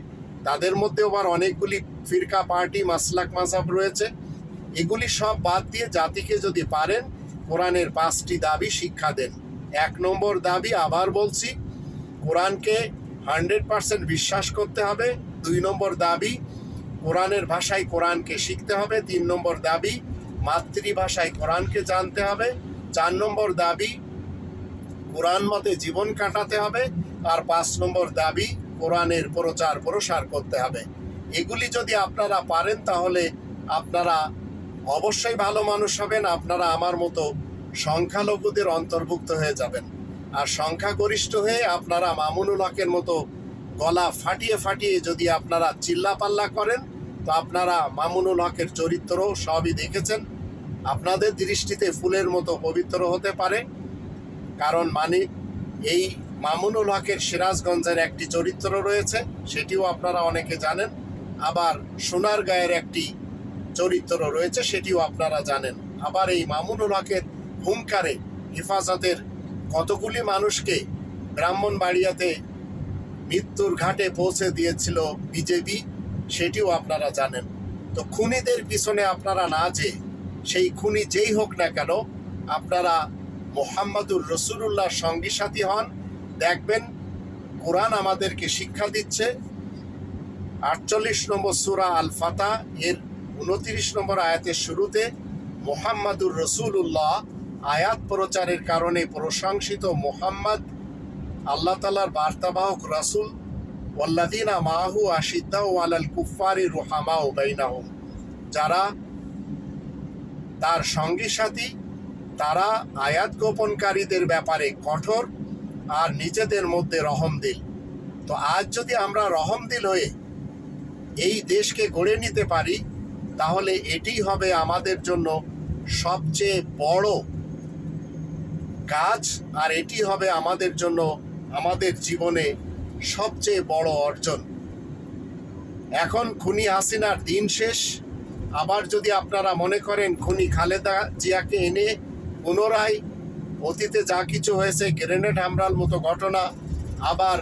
তাদের মধ্যে আবার অনেকগুলি ফিরকা, পার্টি, মাসলাক, মাযহাব রয়েছে। এগুলি সব বাদ দিয়ে জাতিকে যদি পারেন কোরআনের 5টি দাবি শিক্ষা দেন। 1 নম্বর দাবি, আবার বলছি, কোরআনকে 100% বিশ্বাস করতে হবে। 2 নম্বর দাবি, কোরআনের ভাষায় কোরআনকে শিখতে হবে। 3 নম্বর দাবি, মাতৃভাষায় কোরআনকে জানতে হবে। 4 নম্বর দাবি, কোরআন মতে জীবন কাটাতে হবে। আর 5 নম্বর দাবি, কোরআনের প্রচার প্রসার করতে হবে। এগুলি যদি আপনারা পারেন তাহলে আপনারা অবশ্যই ভালো মানুষ হবেন। আপনারা আমার মতো সংখ্যালঘুদের অন্তর্ভুক্ত হয়ে যাবেন। আর সংখ্যাগরিষ্ঠ হয়ে আপনারা মামুনুল হকের মতো গলা ফাটিয়ে ফাটিয়ে যদি আপনারা চিল্লাপাল্লা করেন, তো আপনারা মামুনুল হকের চরিত্র সবই দেখেছেন। আপনাদের দৃষ্টিতে ফুলের মতো পবিত্র হতে পারে, কারণ এই মামুনুল হকের সিরাজগঞ্জের একটি চরিত্র রয়েছে, সেটিও আপনারা অনেকে জানেন। আবার সোনারগাঁয়ের একটি চরিত্র রয়েছে, সেটিও আপনারা জানেন। আবার এই মামুনুল হকের হুঙ্কারে হেফাজতের কতগুলি মানুষকে ব্রাহ্মণবাড়িয়াতে মৃত্যুর ঘাটে পৌঁছে দিয়েছিল বিজেপি, সেটিও আপনারা জানেন। তো খুনিদের পিছনে আপনারা না যেয়ে, সেই খুনি যেই হোক না কেন, আপনারা মুহাম্মাদুর রাসূলুল্লাহর সঙ্গী সাথী হন। দেখবেন কোরআন আমাদেরকে শিক্ষা দিচ্ছে। 48 নম্বর সূরা আল ফাতহ এর 29 নম্বর আয়াতের শুরুতে মুহাম্মাদুর রাসূলুল্লাহ আয়াত প্রচারের কারণে প্রশংসিত মুহাম্মদ আল্লাহ তাআলার বার্তাবাহক রাসূল। ওয়াল্লাযীনা মাআহু আশিদ্দাউ আলাল কুফফারি রুহামাউ বাইনাহুম, যারা তার সঙ্গী সাথী, তারা আয়াত গোপনকারীদের ব্যাপারে কঠোর আর নিজেদের মধ্যে রহমদিল। তো আজ যদি আমরা রহমদিল হয়ে এই দেশকে গড়ে নিতে পারি, তাহলে এটি হবে আমাদের জন্য সবচেয়ে বড় কাজ, আর এটি হবে আমাদের জন্য আমাদের জীবনে সবচেয়ে বড় অর্জন। এখন খুনি হাসিনার দিন শেষ। আবার যদি আপনারা মনে করেন খুনি খালেদা জিয়াকে এনে পুনরায় অতীতে যা কিছু হয়েছে, গ্রেনেড হামলার মতো ঘটনা, আবার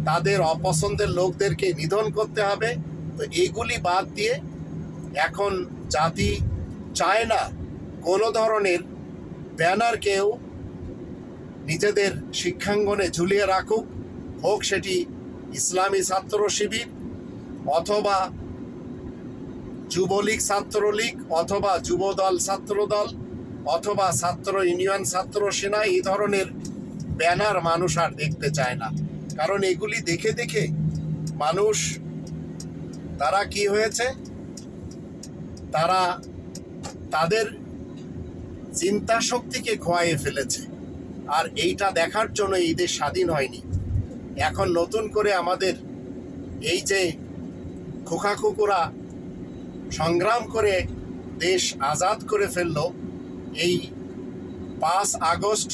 তাদের অপছন্দের লোকদেরকে নিধন করতে হবে, তো এগুলি বাদ দিয়ে এখন জাতি চায় না কোনো ধরনের ব্যানার কেউ নিজেদের শিক্ষাঙ্গনে ঝুলিয়ে রাখুক, হোক সেটি ইসলামী ছাত্র শিবির অথবা যুবলীগ ছাত্রলীগ অথবা যুবদল ছাত্রদল অথবা ছাত্র ইউনিয়ন ছাত্র সেনা। এই ধরনের ব্যানার মানুষ আর দেখতে চায় না, কারণ এগুলি দেখে দেখে মানুষ, তারা কি হয়েছে, তারা তাদের চিন্তা শক্তিকে খোয়াইয়ে ফেলেছে। আর এইটা দেখার জন্য এই দেশ স্বাধীন হয়নি। এখন নতুন করে আমাদের এই যে খোকা কুকুরা সংগ্রাম করে দেশ আজাদ করে ফেলল, এই 5 আগস্ট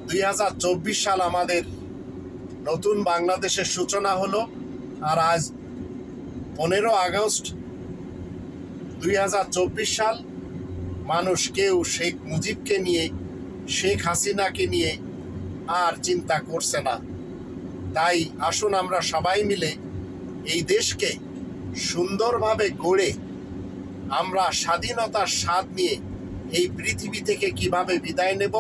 2024 সাল আমাদের নতুন বাংলাদেশের সূচনা হলো। আর আজ 15 আগস্ট 2024 সাল। মানুষ কেউ শেখ মুজিবকে নিয়ে, শেখ হাসিনাকে নিয়ে আর চিন্তা করছে না। তাই আসুন আমরা সবাই মিলে এই দেশকে সুন্দরভাবে গড়ে আমরা স্বাধীনতার স্বাদ নিয়ে এই পৃথিবী থেকে কিভাবে বিদায় নেব,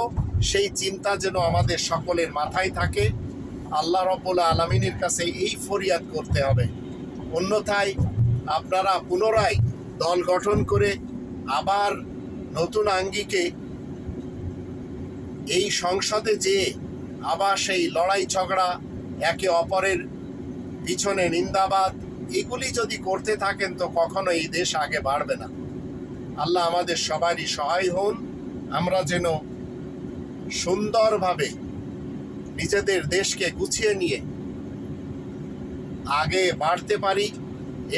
সেই চিন্তা যেন আমাদের সকলের মাথায় থাকে। আল্লাহ রাব্বুল আলামিনের কাছে এই ফরিয়াদ করতে হবে। অন্যথায় আপনারা পুনরায় দল গঠন করে আবার নতুন আঙ্গিকে এই সংসদে যেয়ে আবার সেই লড়াই ঝগড়া, একে অপরের পিছনে নিন্দাবাদ, এগুলি যদি করতে থাকেন তো কখনো এই দেশ আগে বাড়বে না। আল্লাহ আমাদের সবারই সহায় হন, আমরা যেন সুন্দরভাবে নিজেদের দেশকে গুছিয়ে নিয়ে আগে বাড়তে পারি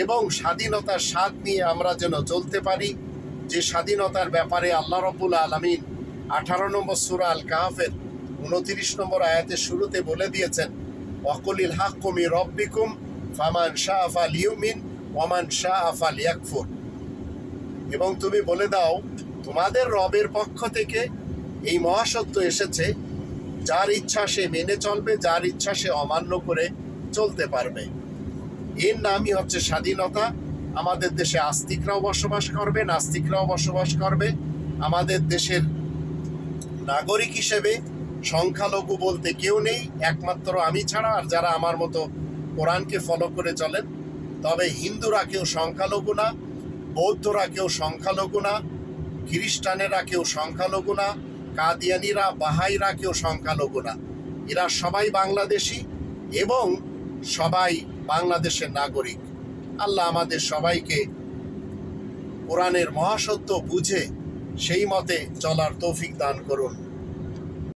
এবং স্বাধীনতার স্বাদ নিয়ে আমরা যেন চলতে পারি। যে স্বাধীনতার ব্যাপারে আল্লাহ রাব্বুল আলামিন 18 নম্বর সূরা আল কাহফের 29 নম্বর আয়াতের শুরুতে বলে দিয়েছেন, ওয়াকুলিল হাক্কু মির রাব্বিকুম ফামান শাআ ফালিউমিন ওয়ামান শাআ ফালিয়াকফুর। এবং তুমি বলে দাও, তোমাদের রবের পক্ষ থেকে এই মহাসত্য এসেছে, যার ইচ্ছা সে মেনে চলবে, যার ইচ্ছা সে অমান্য করে চলতে পারবে। এর নামই হচ্ছে স্বাধীনতা। আমাদের দেশে আস্তিকরাও বসবাস করবে, নাস্তিকরাও বসবাস করবে। আমাদের দেশের নাগরিক হিসেবে সংখ্যালঘু বলতে কেউ নেই, একমাত্র আমি ছাড়া, আর যারা আমার মতো কোরআনকে ফলো করে চলেন। তবে হিন্দুরা কেউ সংখ্যালঘু না, বৌদ্ধরা কেউ সংখ্যালঘু না, খ্রিস্টানেরা কেউ সংখ্যালঘু না, কাদিয়ানিরা, বাহাইরা কেউ সংখ্যালঘু না। এরা সবাই বাংলাদেশি এবং সবাই বাংলাদেশের নাগরিক। আল্লাহ আমাদের সবাইকে কোরআনের মহাসত্য বুঝে সেই মতে চলার তৌফিক দান করুন।